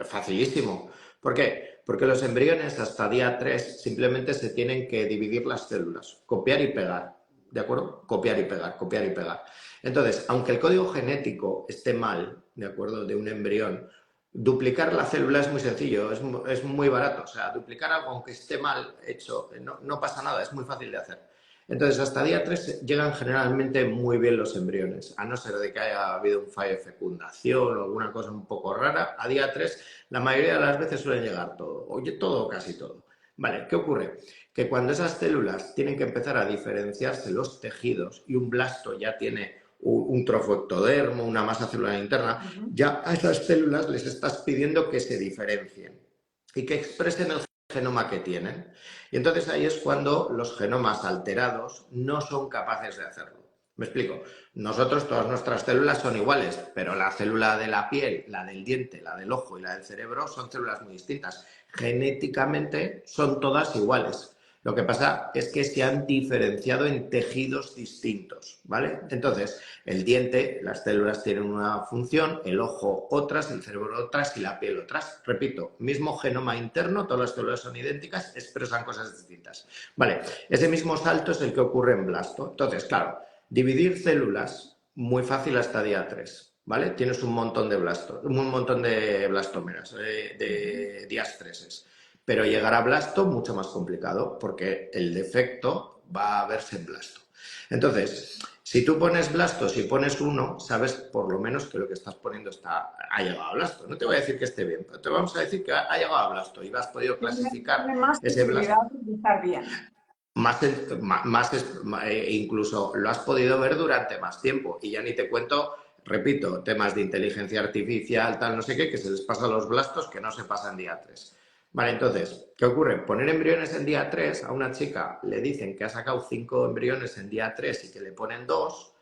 Facilísimo. ¿Por qué? Porque los embriones hasta día 3 simplemente se tienen que dividir las células, copiar y pegar, ¿de acuerdo? Copiar y pegar, copiar y pegar. Entonces, aunque el código genético esté mal, ¿de acuerdo? De un embrión, duplicar la célula es muy sencillo, es muy barato. O sea, duplicar algo aunque esté mal hecho, no pasa nada, es muy fácil de hacer. Entonces, hasta día 3 llegan generalmente muy bien los embriones, a no ser de que haya habido un fallo de fecundación o alguna cosa un poco rara. A día 3 la mayoría de las veces suelen llegar todo, oye, todo o casi todo. Vale, ¿qué ocurre? Que cuando esas células tienen que empezar a diferenciarse los tejidos y un blasto ya tiene un trofoectodermo, una masa celular interna, ya a esas células les estás pidiendo que se diferencien y que expresen el genoma que tienen. Y entonces ahí es cuando los genomas alterados no son capaces de hacerlo. Me explico. Nosotros, todas nuestras células son iguales, pero la célula de la piel, la del diente, la del ojo y la del cerebro son células muy distintas. Genéticamente son todas iguales. Lo que pasa es que se han diferenciado en tejidos distintos, ¿vale? Entonces, el diente, las células tienen una función, el ojo otras, el cerebro otras y la piel otras. Repito, mismo genoma interno, todas las células son idénticas, expresan cosas distintas. Vale, ese mismo salto es el que ocurre en blasto. Entonces, claro, dividir células, muy fácil hasta día 3, ¿vale? Tienes un montón de blastómeras, de días 3. Pero llegar a blasto, mucho más complicado, porque el defecto va a verse en blasto. Entonces, si tú pones blasto, si pones 1, sabes por lo menos que lo que estás poniendo ha llegado a blasto. No te voy a decir que esté bien, pero te vamos a decir que ha llegado a blasto y has podido clasificar Tiene más ese posibilidad blasto. de estar bien. Incluso lo has podido ver durante más tiempo y ya ni te cuento, repito, temas de inteligencia artificial, tal, no sé qué, que se les pasa a los blastos que no se pasan día 3. Vale, entonces, ¿qué ocurre? Poner embriones en día 3 a una chica le dicen que ha sacado 5 embriones en día 3 y que le ponen 2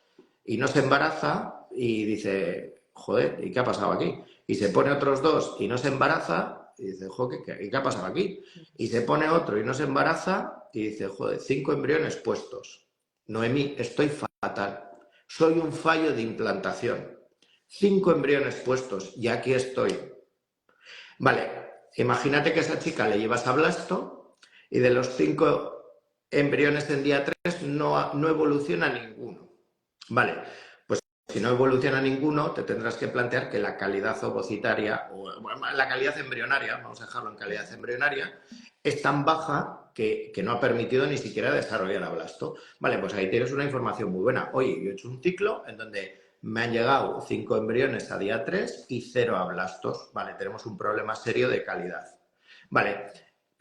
y no se embaraza y dice, joder, ¿y qué ha pasado aquí? Y se pone otros 2 y no se embaraza y dice, joder, ¿qué ha pasado aquí? Y se pone otro y no se embaraza y dice, joder, 5 embriones puestos. Noemí, estoy fatal. Soy un fallo de implantación. 5 embriones puestos y aquí estoy. Vale, imagínate que a esa chica le llevas a blasto y de los 5 embriones en día 3 no evoluciona ninguno. Vale, pues si no evoluciona ninguno, te tendrás que plantear que la calidad ovocitaria, o la calidad embrionaria, vamos a dejarlo en calidad embrionaria, es tan baja que no ha permitido ni siquiera desarrollar a blasto. Vale, pues ahí tienes una información muy buena. Oye, yo he hecho un ciclo en donde me han llegado 5 embriones a día 3 y 0 a blastos. Vale, tenemos un problema serio de calidad. Vale,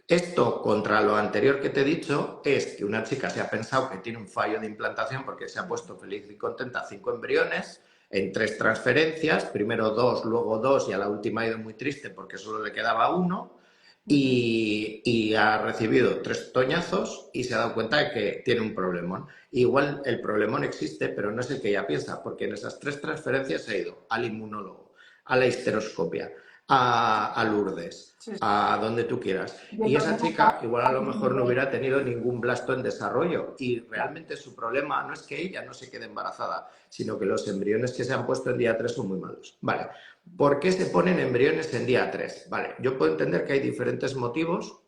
esto contra lo anterior que te he dicho es que una chica se ha pensado que tiene un fallo de implantación porque se ha puesto feliz y contenta 5 embriones en 3 transferencias, primero 2, luego 2 y a la última ha ido muy triste porque solo le quedaba 1 y ha recibido 3 toñazos y se ha dado cuenta de que tiene un problemón. Igual el problemón existe, pero no es el que ella piensa, porque en esas 3 transferencias se ha ido al inmunólogo, a la histeroscopia, a Lourdes, Sí, sí. a donde tú quieras. Y el Y esa problema chica está igual a lo mejor no hubiera tenido ningún blasto en desarrollo y realmente su problema no es que ella no se quede embarazada, sino que los embriones que se han puesto en día 3 son muy malos. Vale, ¿por qué se ponen embriones en día 3? Vale, yo puedo entender que hay diferentes motivos.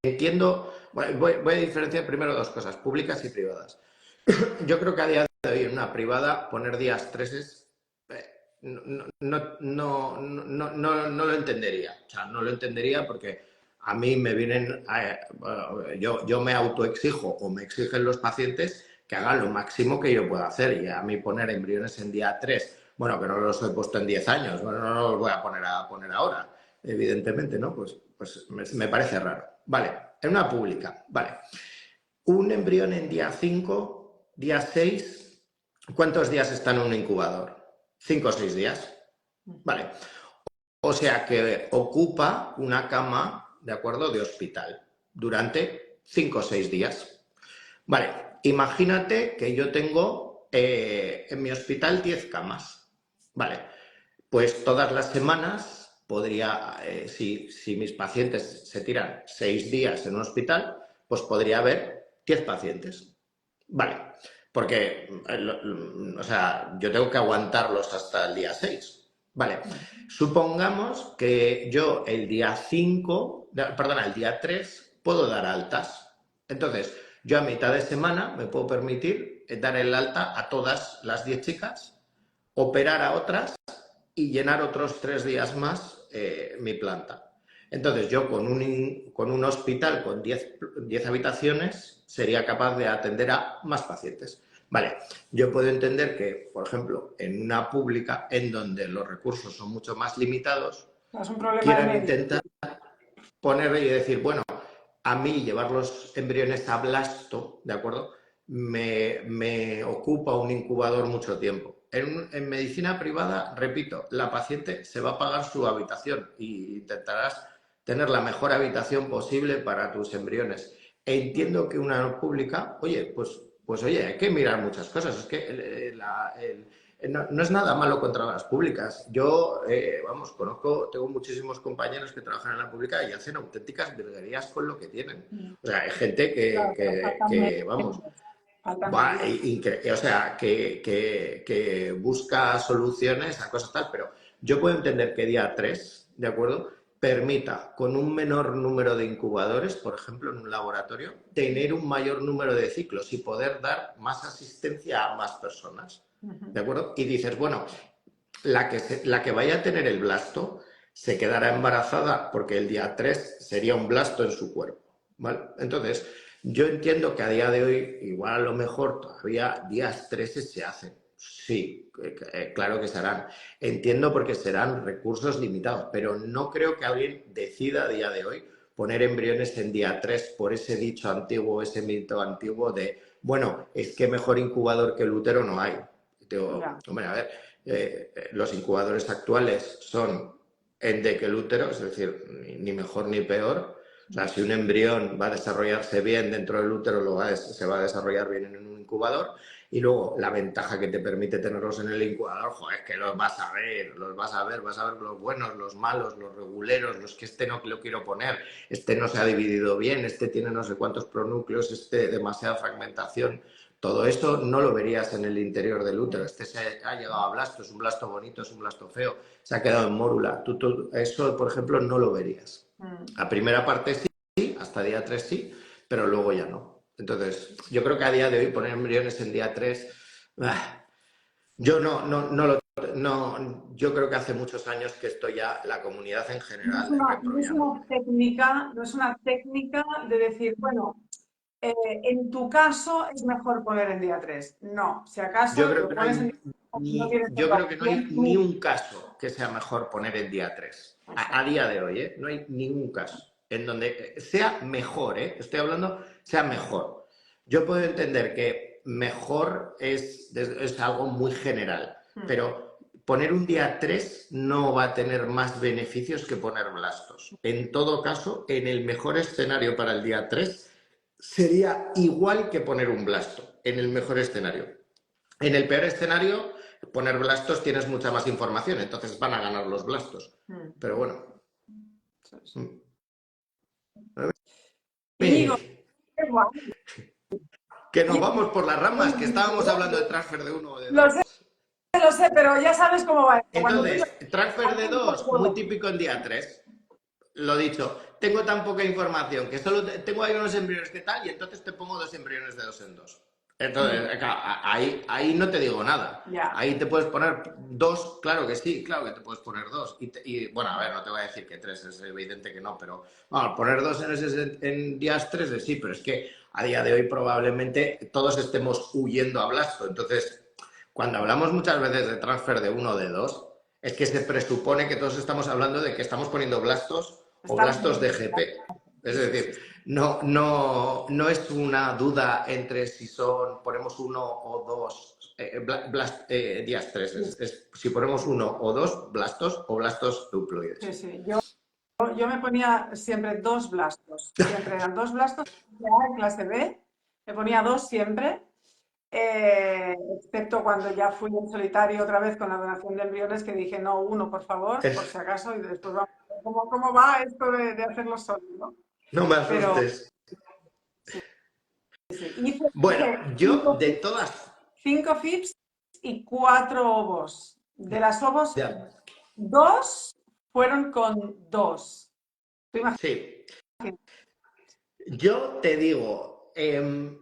Entiendo, bueno, voy a diferenciar primero dos cosas, públicas y privadas. Yo creo que a día de hoy en una privada poner días 3 no lo entendería. O sea, no lo entendería porque a mí me vienen, yo me autoexijo o me exigen los pacientes que hagan lo máximo que yo pueda hacer y a mí poner embriones en día 3, bueno, que no los he puesto en 10 años, bueno, no los voy a poner ahora, evidentemente, ¿no? Pues me parece raro. Vale, en una pública, vale. Un embrión en día 5, día 6, ¿cuántos días está en un incubador? 5 o 6 días. Vale. O sea que ocupa una cama, ¿de acuerdo?, de hospital durante 5 o 6 días. Vale, imagínate que yo tengo en mi hospital 10 camas. Vale, pues todas las semanas podría, si mis pacientes se tiran 6 días en un hospital, pues podría haber 10 pacientes. Vale, porque, o sea, yo tengo que aguantarlos hasta el día 6. Vale, supongamos que yo el día 5, perdona, el día 3 puedo dar altas. Entonces, yo a mitad de semana me puedo permitir dar el alta a todas las 10 chicas, operar a otras y llenar otros 3 días más mi planta. Entonces, yo con un hospital con 10 habitaciones sería capaz de atender a más pacientes. Vale, yo puedo entender que, por ejemplo, en una pública en donde los recursos son mucho más limitados, es un problema de quieran medio. intentar... poner y decir, bueno, a mí llevar los embriones a blasto, ¿de acuerdo? Me ocupa un incubador mucho tiempo. En medicina privada, repito, la paciente se va a pagar su habitación y intentarás tener la mejor habitación posible para tus embriones. Entiendo que una pública, oye, pues oye, hay que mirar muchas cosas. Es que no es nada malo contra las públicas. Yo, vamos, tengo muchísimos compañeros que trabajan en la pública y hacen auténticas virguerías con lo que tienen. O sea, hay gente Claro, que vamos, faltan va, medios. o sea, que busca soluciones a cosas tal, pero yo puedo entender que día 3, ¿de acuerdo? Permita, con un menor número de incubadores, por ejemplo, en un laboratorio, tener un mayor número de ciclos y poder dar más asistencia a más personas, ¿de acuerdo? Y dices, bueno, la que vaya a tener el blasto se quedará embarazada porque el día 3 sería un blasto en su cuerpo, ¿vale? Entonces, yo entiendo que a día de hoy, igual a lo mejor todavía días 13 se hacen. Sí, claro que se harán. Entiendo porque serán recursos limitados, pero no creo que alguien decida a día de hoy poner embriones en día 3 por ese dicho antiguo, ese mito antiguo de, bueno, es que mejor incubador que el útero no hay. Digo, Ya. hombre, a ver, los incubadores actuales son endometrial, es decir, ni mejor ni peor. O sea, si un embrión va a desarrollarse bien dentro del útero, se va a desarrollar bien en un incubador. Y luego la ventaja que te permite tenerlos en el incubador, joder, es que los vas a ver, vas a ver los buenos, los malos, los reguleros, los que este no lo quiero poner, este no se ha dividido bien, este tiene no sé cuántos pronúcleos, este demasiada fragmentación. Todo eso no lo verías en el interior del útero. Este se ha llegado a blasto, es un blasto bonito, es un blasto feo, se ha quedado en mórula. Eso, por ejemplo, no lo verías. La primera parte sí, hasta día 3 sí, pero luego ya no. Entonces, yo creo que a día de hoy poner embriones en día 3, yo yo creo que hace muchos años que esto ya, la comunidad en general del recto ya no. No es una técnica de decir, bueno, en tu caso es mejor poner en día 3. No, si Yo acaso creo lo que no pones en hay día 3, no tienes yo otra creo que no hay opción, ni tú. un caso que sea mejor poner en día 3. A Exacto. día de hoy, ¿eh? No hay ningún caso en donde sea mejor, ¿eh? Estoy hablando, sea mejor. Yo puedo entender que mejor es algo muy general, pero poner un día 3 no va a tener más beneficios que poner blastos. En todo caso, en el mejor escenario para el día 3 sería igual que poner un blasto, en el mejor escenario. En el peor escenario, poner blastos tienes mucha más información, entonces van a ganar los blastos. Pero bueno. Sí, sí. Íñigo, Eh, qué guay. Que nos vamos por las ramas, que estábamos hablando de transfer de uno o de Lo sé, dos. lo sé, pero ya sabes cómo va esto. Cuando tú Entonces, transfer de alguien por dos, muy típico en día 3. Lo dicho, tengo tan poca información que solo tengo ahí unos embriones que tal y entonces te pongo dos embriones de dos en dos. Entonces, claro, ahí no te digo nada. Ya. Ahí te puedes poner dos, claro que sí, claro que te puedes poner dos. Bueno, a ver, no te voy a decir que tres, es evidente que no, pero vamos, poner dos en días 3 sí, pero es que a día de hoy probablemente todos estemos huyendo a blasto. Entonces, cuando hablamos muchas veces de transfer de uno o de dos, es que se presupone que todos estamos hablando de que estamos poniendo blastos o Estamos. blastos de GP. Es Sí, sí, sí. decir, no es una duda entre si ponemos uno o dos días 3. Es si ponemos uno o dos blastos o blastos euploides. Sí, sí. Yo me ponía siempre dos blastos. Siempre eran dos blastos, clase A y clase B. Me ponía dos siempre. Excepto cuando ya fui en solitario otra vez con la donación de embriones, que dije, no, uno, por favor, por si Es- acaso, y después vamos a ver cómo va esto de hacerlo solo, ¿no? no me Pero asustes. sí, sí. Hice Bueno, yo de todas... cinco FIPS y cuatro ovos. De las ovos, Ya, dos fueron con dos. ¿Tú sí. Yo te digo, en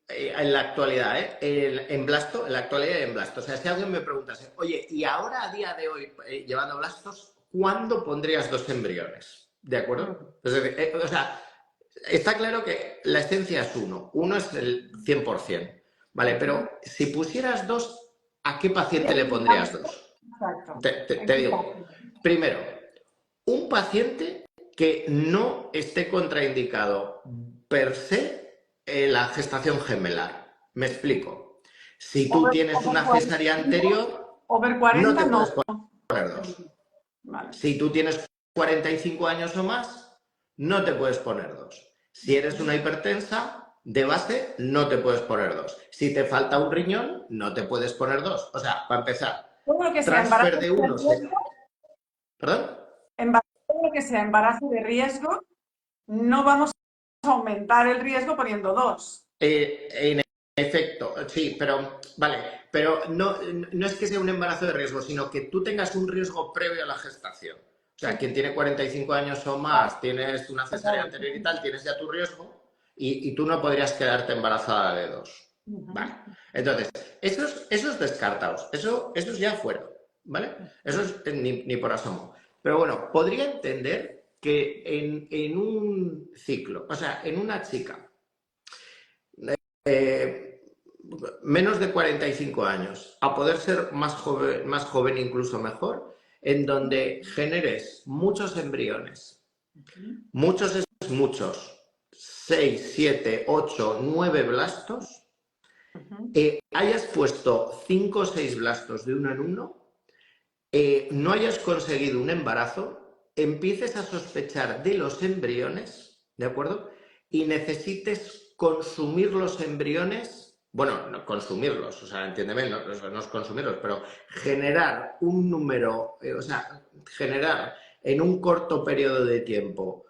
la actualidad, en Blasto, en la actualidad en Blasto. O sea, si alguien me preguntase, oye, y ahora a día de hoy, llevando Blastos, ¿cuándo pondrías dos embriones? ¿De acuerdo? Es decir, o sea, está claro que la esencia es uno. Uno es el 100%, ¿vale? Pero si pusieras dos, ¿a qué paciente le pondrías dos? Exacto. Te digo, primero. un paciente que no esté contraindicado per se la gestación gemelar. Me explico. Si tú tienes Over una cesárea 45, anterior, over no 40 te no. puedes poner dos. Vale. Si tú tienes 45 años o más, no te puedes poner dos. Si eres una hipertensa, de base, no te puedes poner dos. Si te falta un riñón, no te puedes poner dos. O sea, para empezar, Todo lo que sea transfer embarazo de de uno. riesgo, ¿Perdón? todo lo que sea embarazo de riesgo, no vamos a aumentar el riesgo poniendo dos. En efecto, sí, pero vale, pero no es que sea un embarazo de riesgo, sino que tú tengas un riesgo previo a la gestación. O sea, Sí, quien tiene 45 años o más, tienes una cesárea claro. anterior y tal, tienes ya tu riesgo y tú no podrías quedarte embarazada de dos. Vale. Entonces, esos descartados, esos ya fueron, ¿vale? Eso es ni por asomo. Pero bueno, podría entender que en un ciclo, o sea, en una chica eh, menos de 45 años, a poder ser más joven incluso mejor, en donde generes muchos embriones, muchos es muchos, 6 7 8 9 blastos, hayas puesto 5 o 6 blastos de uno en uno, no hayas conseguido un embarazo, empieces a sospechar de los embriones, ¿de acuerdo? Y necesites consumir los embriones, bueno, no consumirlos, o sea, entiéndeme, no es consumirlos, pero generar un número, o sea, generar en un corto periodo de tiempo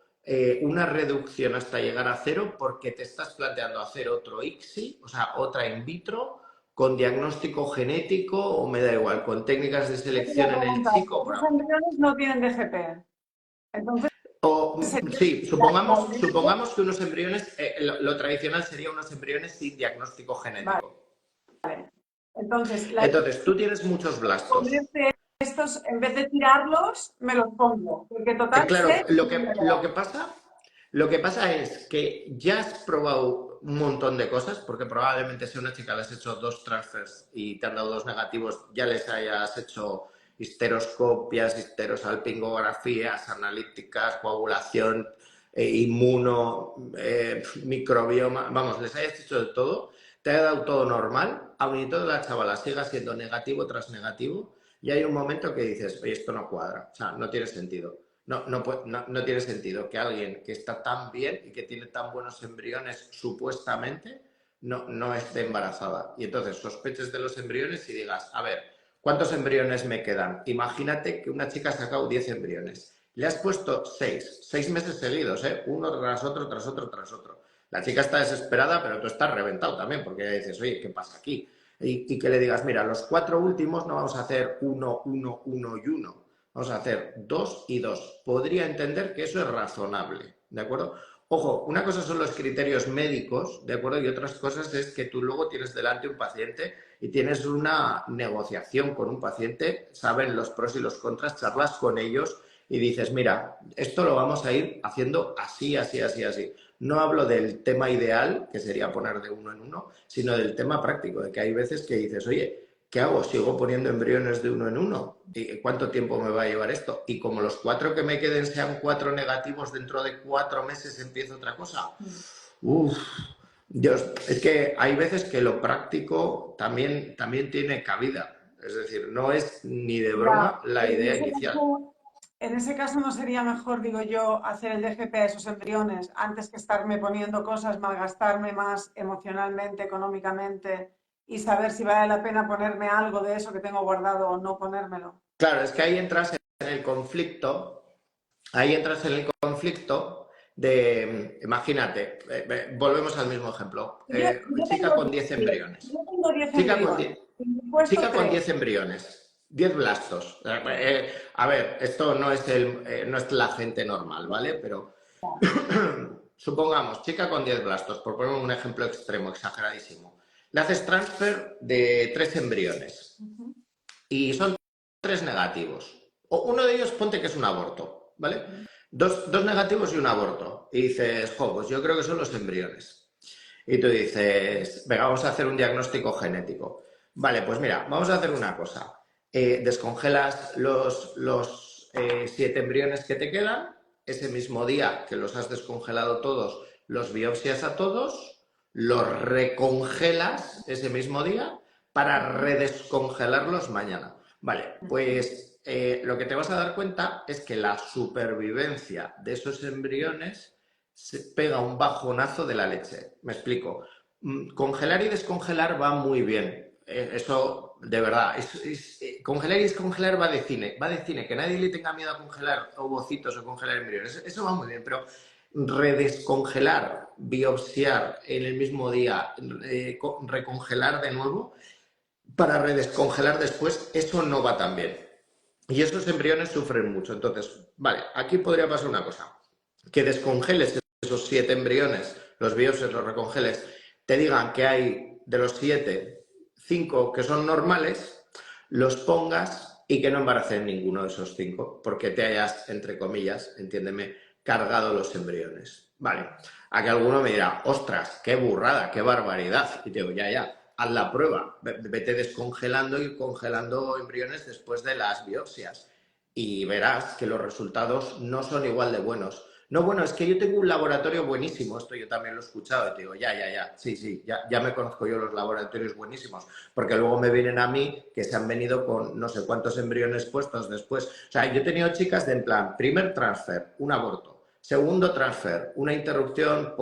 una reducción hasta llegar a cero porque te estás planteando hacer otro ICSI, o sea, otra in vitro, con diagnóstico genético o me da igual, con técnicas de Yo quería selección en el preguntar, chico. esos embriones no tienen DGP. Entonces, sería Sí, la supongamos que unos embriones, lo tradicional sería unos embriones sin diagnóstico Vale. genético. Entonces, la Entonces, tú tienes muchos blastos. ponerte estos, en vez de tirarlos, me los pongo. Porque total Claro, sé. lo que pasa es que ya has probado un montón de cosas, porque probablemente si a una chica le has hecho 2 transfers y te han dado 2 negativos, ya les hayas hecho histeroscopias, histerosalpingografías, analíticas, coagulación, inmuno, microbioma, vamos, les hayas hecho de todo, te ha dado todo normal, aun y todo la chavala siga siendo negativo tras negativo, y hay un momento que dices, oye, esto no cuadra, o sea, no tiene sentido. No tiene sentido que alguien que está tan bien y que tiene tan buenos embriones supuestamente no esté embarazada. Y entonces sospeches de los embriones y digas, a ver, ¿cuántos embriones me quedan? Imagínate que una chica ha sacado 10 embriones. Le has puesto 6 meses seguidos, ¿eh? Uno tras otro, tras otro, tras otro. La chica está desesperada, pero tú estás reventado también, porque ya dices, oye, ¿qué pasa aquí? Y que le digas, mira, los 4 últimos no vamos a hacer 1, 1, 1 y 1. Vamos a hacer 2 y 2. Podría entender que eso es razonable, ¿de acuerdo? Ojo, una cosa son los criterios médicos, ¿de acuerdo? Y otras cosas es que tú luego tienes delante un paciente y tienes una negociación con un paciente, saben los pros y los contras, charlas con ellos y dices, mira, esto lo vamos a ir haciendo así, así, así, así. No hablo del tema ideal, que sería poner de uno en uno, sino del tema práctico, de que hay veces que dices, oye, ¿qué hago? ¿Sigo poniendo embriones de uno en uno? ¿Y cuánto tiempo me va a llevar esto? Y como los 4 que me queden sean 4 negativos, dentro de 4 meses empiezo otra cosa. Uf, Dios, es que hay veces que lo práctico también tiene cabida. Es decir, no es ni de Ya, broma la pero idea inicial. en ese caso no sería mejor, digo yo, hacer el DGP a esos embriones antes que estarme poniendo cosas, malgastarme más emocionalmente, económicamente y saber si vale la pena ponerme algo de eso que tengo guardado o no ponérmelo. Claro, es que ahí entras en el conflicto, de, imagínate, volvemos al mismo ejemplo, Yo chica tengo con 10 yo embriones, tengo 10 chica con embriones 10, y me he puesto chica con 3. 10 embriones, 10 blastos. A ver, esto no es la gente normal, ¿vale? Pero supongamos, chica con 10 blastos, por poner un ejemplo extremo, exageradísimo. Le haces transfer de 3 embriones y son 3 negativos. O uno de ellos ponte que es un aborto, ¿vale? Dos negativos y un aborto. Y dices, jo, pues yo creo que son los embriones. Y tú dices, venga, vamos a hacer un diagnóstico genético. Vale, pues mira, vamos a hacer una cosa. Descongelas 7 embriones que te quedan, ese mismo día que los has descongelado todos, los biopsias a todos, los recongelas ese mismo día para redescongelarlos mañana. Vale, pues lo que te vas a dar cuenta es que la supervivencia de esos embriones se pega un bajonazo de la leche. Me explico. Congelar y descongelar va muy bien. Eso, de verdad, congelar y descongelar va de cine. Que nadie le tenga miedo a congelar ovocitos o congelar embriones. Eso va muy bien, pero redescongelar, biopsiar en el mismo día, recongelar de nuevo para redescongelar después, eso no va tan bien. Y esos embriones sufren mucho. Entonces, vale, aquí podría pasar una cosa. Que descongeles esos 7 embriones, los biopsias los recongeles, te digan que hay de los 7, 5 que son normales, los pongas y que no embaracen ninguno de esos 5, porque te hayas, entre comillas, entiéndeme, cargado los embriones. Vale, aquí alguno me dirá, ostras, qué burrada, qué barbaridad. Y te digo, ya, haz la prueba, vete descongelando y congelando embriones después de las biopsias y verás que los resultados no son igual de buenos. No, bueno, es que yo tengo un laboratorio buenísimo, esto yo también lo he escuchado y te digo, sí, ya me conozco yo los laboratorios buenísimos, porque luego me vienen a mí que se han venido con no sé cuántos embriones puestos después. O sea, yo he tenido chicas de en plan, primer transfer, un aborto, segundo transfer, una interrupción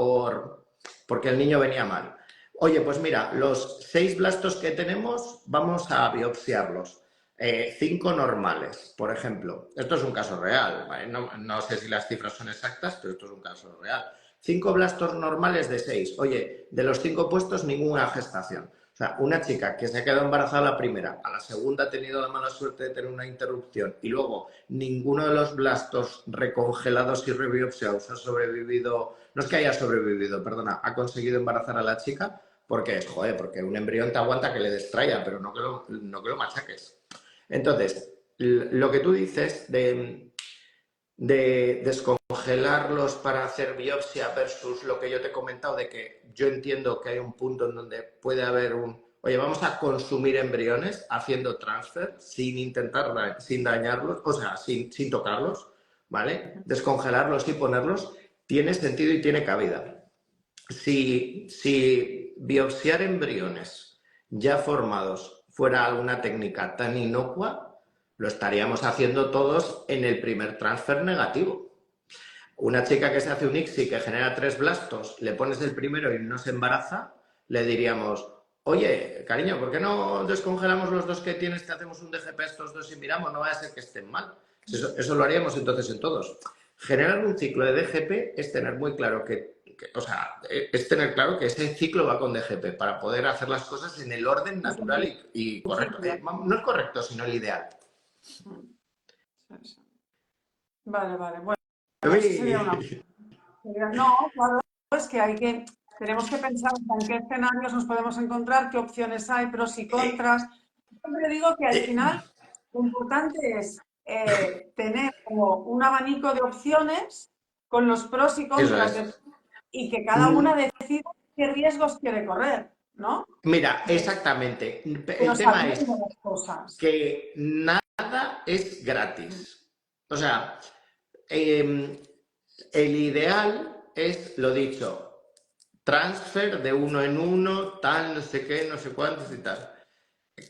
porque el niño venía mal. Oye, pues mira, los 6 blastos que tenemos vamos a biopsiarlos. 5 normales, por ejemplo. Esto es un caso real, ¿vale? No sé si las cifras son exactas, pero esto es un caso real. 5 blastos normales de 6. Oye, de los 5 puestos, ninguna gestación. O sea, una chica que se ha quedado embarazada la primera, a la segunda ha tenido la mala suerte de tener una interrupción y luego ninguno de los blastos recongelados y rebiopsiados ha sobrevivido, no es que haya sobrevivido, perdona, ha conseguido embarazar a la chica, porque es, joder, porque un embrión te aguanta que le destraya, pero no que lo machaques. Entonces, lo que tú dices de descongelarlos para hacer biopsia versus lo que yo te he comentado de que yo entiendo que hay un punto en donde puede haber oye, vamos a consumir embriones haciendo transfer sin intentar, sin dañarlos, o sea, sin tocarlos, ¿vale? Descongelarlos y ponerlos tiene sentido y tiene cabida. Si biopsiar embriones ya formados fuera alguna técnica tan inocua, lo estaríamos haciendo todos en el primer transfer negativo. Una chica que se hace un ICSI que genera 3 blastos, le pones el primero y no se embaraza, le diríamos, oye, cariño, ¿por qué no descongelamos los 2 que tienes, te hacemos un DGP a estos 2 y miramos? No vaya a ser que estén mal. Eso lo haríamos entonces en todos. Generar un ciclo de DGP es tener muy claro es tener claro que ese ciclo va con DGP para poder hacer las cosas en el orden natural y correcto. No es correcto, sino el ideal. Vale, bueno, eso sería una... No, claro, es que tenemos que pensar en qué escenarios nos podemos encontrar, qué opciones hay, pros y contras. Siempre digo que al final lo importante es tener como un abanico de opciones con los pros y contras y que cada una decida qué riesgos quiere correr, ¿no? Mira, exactamente. El tema es que nada es gratis. O sea, el ideal es, lo dicho, transfer de uno en uno, tal, no sé qué, no sé cuántos y tal.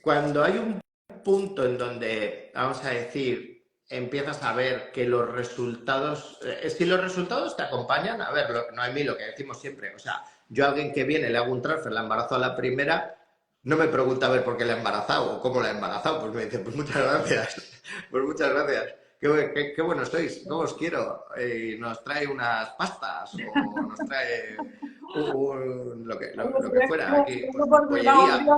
Cuando hay un punto en donde, vamos a decir, empiezas a ver que los resultados, si los resultados te acompañan, a ver, no hay mí lo que decimos siempre, o sea, yo a alguien que viene le hago un transfer, la embarazo a la primera, no me pregunta a ver por qué la he embarazado o cómo la he embarazado, pues me dice, pues muchas gracias, pues muchas gracias. Qué buenos sois, cómo os quiero. Nos trae unas pastas o nos trae lo que fuera. Aquí, pues, bollería.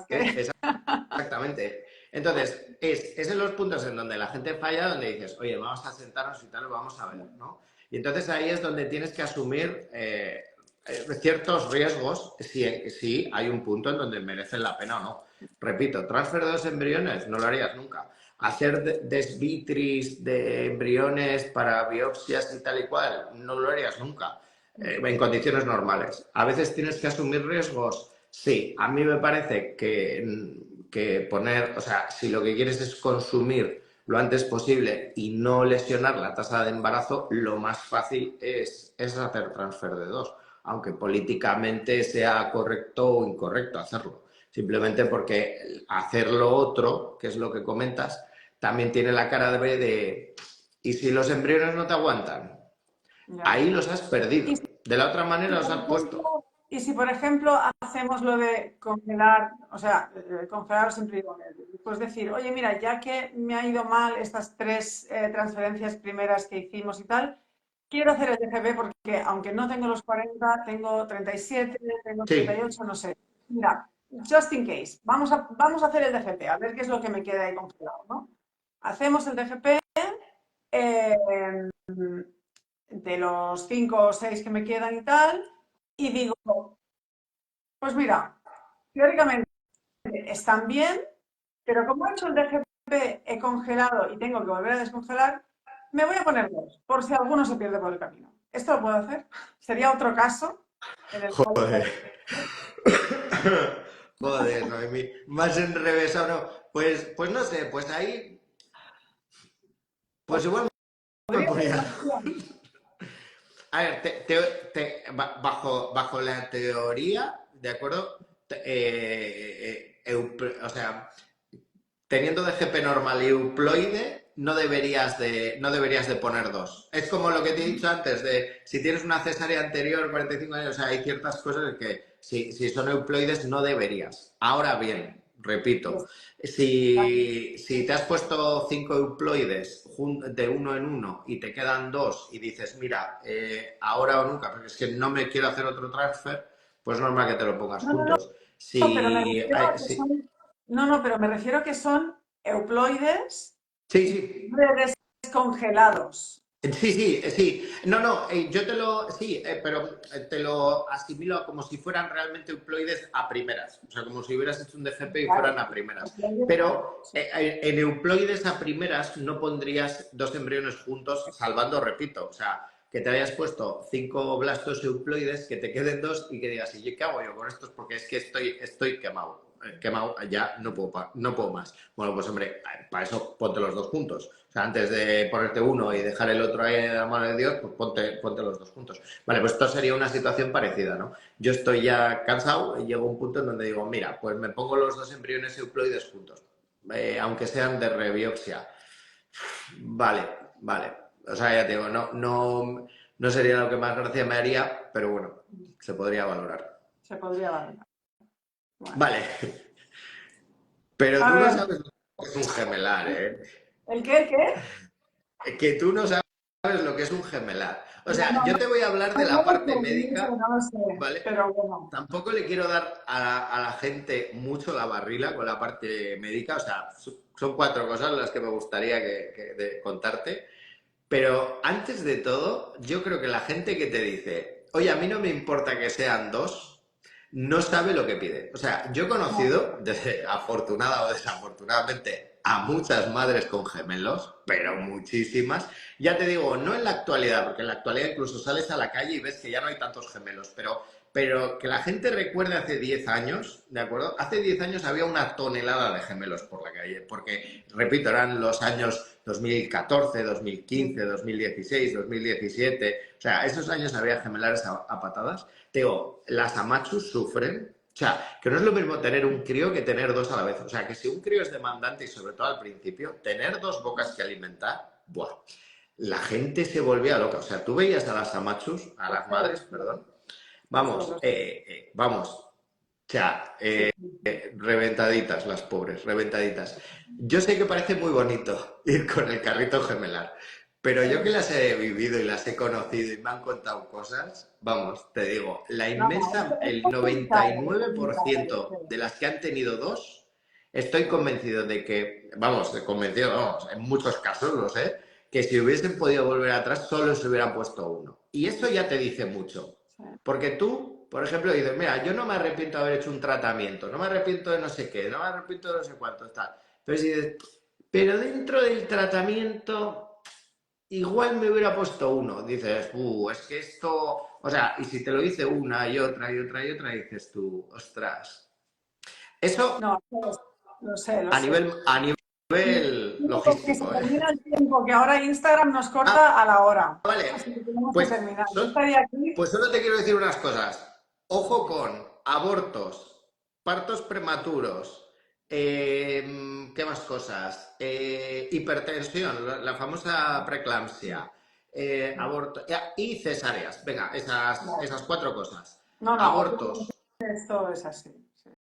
Exactamente. Entonces, es en los puntos en donde la gente falla, donde dices, oye, vamos a sentarnos y tal, vamos a ver, ¿no? Y entonces ahí es donde tienes que asumir ciertos riesgos si hay un punto en donde merecen la pena o no. Repito, transfer de 2 embriones no lo harías nunca. Hacer desvitris de embriones para biopsias y tal y cual, no lo harías nunca en condiciones normales. A veces tienes que asumir riesgos. Sí, a mí me parece que poner, o sea, si lo que quieres es consumir lo antes posible y no lesionar la tasa de embarazo, lo más fácil es hacer transfer de dos, aunque políticamente sea correcto o incorrecto hacerlo. Simplemente porque hacer lo otro, que es lo que comentas, también tiene la cara de ¿y si los embriones no te aguantan? Ya. Ahí los has perdido. Y De la otra si, manera los por has puesto. ejemplo, y si, por ejemplo, hacemos lo de congelar, o sea, congelar siempre digo, pues decir, oye, mira, ya que me ha ido mal estas tres transferencias primeras que hicimos y tal, quiero hacer el DGB porque aunque no tengo los 40, tengo 37, tengo Sí, 38, no sé. Mira, just in case, vamos a hacer el DGP, a ver qué es lo que me queda ahí congelado, ¿no? Hacemos el DGP, eh, de los 5 o 6 que me quedan y tal, y digo, pues mira, teóricamente están bien, pero como he hecho el DGP, he congelado y tengo que volver a descongelar, me voy a poner dos, por si alguno se pierde por el camino. ¿Esto lo puedo hacer? Sería otro caso en el cual... joder. Joder, Noemí. Más enrevesado, ¿no? Pues no sé, pues ahí, pues igual me Podría ser ponía. una opción. A ver, bajo la teoría, ¿de acuerdo? O sea, teniendo DGP normal y euploide, no deberías de poner dos. Es como lo que te he dicho antes, de si tienes una cesárea anterior, 45 años, o sea, hay ciertas cosas que si son euploides no deberías. Ahora bien, repito, si te has puesto 5 euploides de uno en uno y te quedan dos y dices, mira, ahora o nunca, porque es que no me quiero hacer otro transfer, pues normal que te lo pongas No, no, no, juntos. pero me Si, refiero a que si, son... No, no, pero me refiero a que son euploides sí, sí. descongelados. Sí, sí, sí. No, no, yo te lo, sí, pero te lo asimilo como si fueran realmente euploides a primeras. O sea, como si hubieras hecho un DGP y fueran Claro, a primeras. euploides, claro, Pero sí. en euploides a primeras no pondrías dos embriones juntos, salvando, repito, o sea, que te hayas puesto 5 blastos euploides, que te queden dos y que digas, ¿y qué hago yo con estos? Porque es que estoy quemado. Quemado, ya no puedo más. Bueno, pues hombre, para eso ponte los dos juntos. O sea, antes de ponerte uno y dejar el otro ahí en la mano de Dios, pues ponte los dos juntos. Vale, pues esto sería una situación parecida, ¿no? Yo estoy ya cansado y llego a un punto en donde digo, mira, pues me pongo los dos embriones euploides juntos, aunque sean de rebiopsia. Vale, vale. O sea, ya te digo, no sería lo que más gracia me haría, pero bueno, se podría valorar. Se podría valorar. Bueno. Vale, pero A tú no ver, sabes lo que es un gemelar, ¿eh? ¿el qué? ¿El qué? Que tú no sabes lo que es un gemelar. O No, sea, no, yo no, te voy a hablar de no la lo parte sé, médica, no lo sé, ¿vale? pero bueno. Tampoco le quiero dar a la gente mucho la barrila con la parte médica. O sea, son 4 cosas las que me gustaría de contarte. Pero antes de todo, yo creo que la gente que te dice, oye, a mí no me importa que sean dos, no sabe lo que pide. O sea, yo he No, conocido, afortunada o desafortunadamente, a muchas madres con gemelos, pero muchísimas. Ya te digo, no en la actualidad, porque en la actualidad incluso sales a la calle y ves que ya no hay tantos gemelos, pero que la gente recuerde hace 10 años, ¿de acuerdo? Hace 10 años había una tonelada de gemelos por la calle, porque, repito, eran los años 2014, 2015, 2016, 2017, o sea, esos años había gemelares a patadas. Te digo, las amachus sufren, o sea, que no es lo mismo tener un crío que tener dos a la vez. O sea, que si un crío es demandante y sobre todo al principio, tener dos bocas que alimentar, ¡buah! La gente se volvía loca. O sea, tú veías a las amachus, a las madres, perdón, sí, vamos, vamos, o sea, sí, sí. reventaditas las pobres, reventaditas. Yo sé que parece muy bonito ir con el carrito gemelar, pero yo que las he vivido y las he conocido y me han contado cosas, vamos, te digo, No, no, el esto es delicado, noventa y esto nueve es por delicado, yo ciento sé. de las que han tenido dos, estoy convencido de que, vamos, convencido, vamos, en muchos casos lo sé, que si hubiesen podido volver atrás solo se hubieran puesto uno. Y eso ya te dice mucho. Sí. Porque tú, por ejemplo, dices, mira, yo no me arrepiento de haber hecho un tratamiento, no me arrepiento de no sé qué, no me arrepiento de no sé cuánto, tal. Pero si dices, pero dentro del tratamiento, igual me hubiera puesto uno. Dices, es que esto, o sea, y si te lo dice una y otra y otra y otra, dices tú, ostras. Eso No, lo sé, lo a sé. nivel nivel Que se logístico, ¿eh? termina el tiempo, que ahora Instagram nos corta a la hora. Vale, Así que tenemos que pues, terminar. Yo estaría aquí. pues solo te quiero decir unas cosas. Ojo con abortos, partos prematuros, ¿qué más cosas? Hipertensión, la famosa preeclampsia, aborto y cesáreas. Venga, esas 4 cosas. No, no, Abortos, esto es así.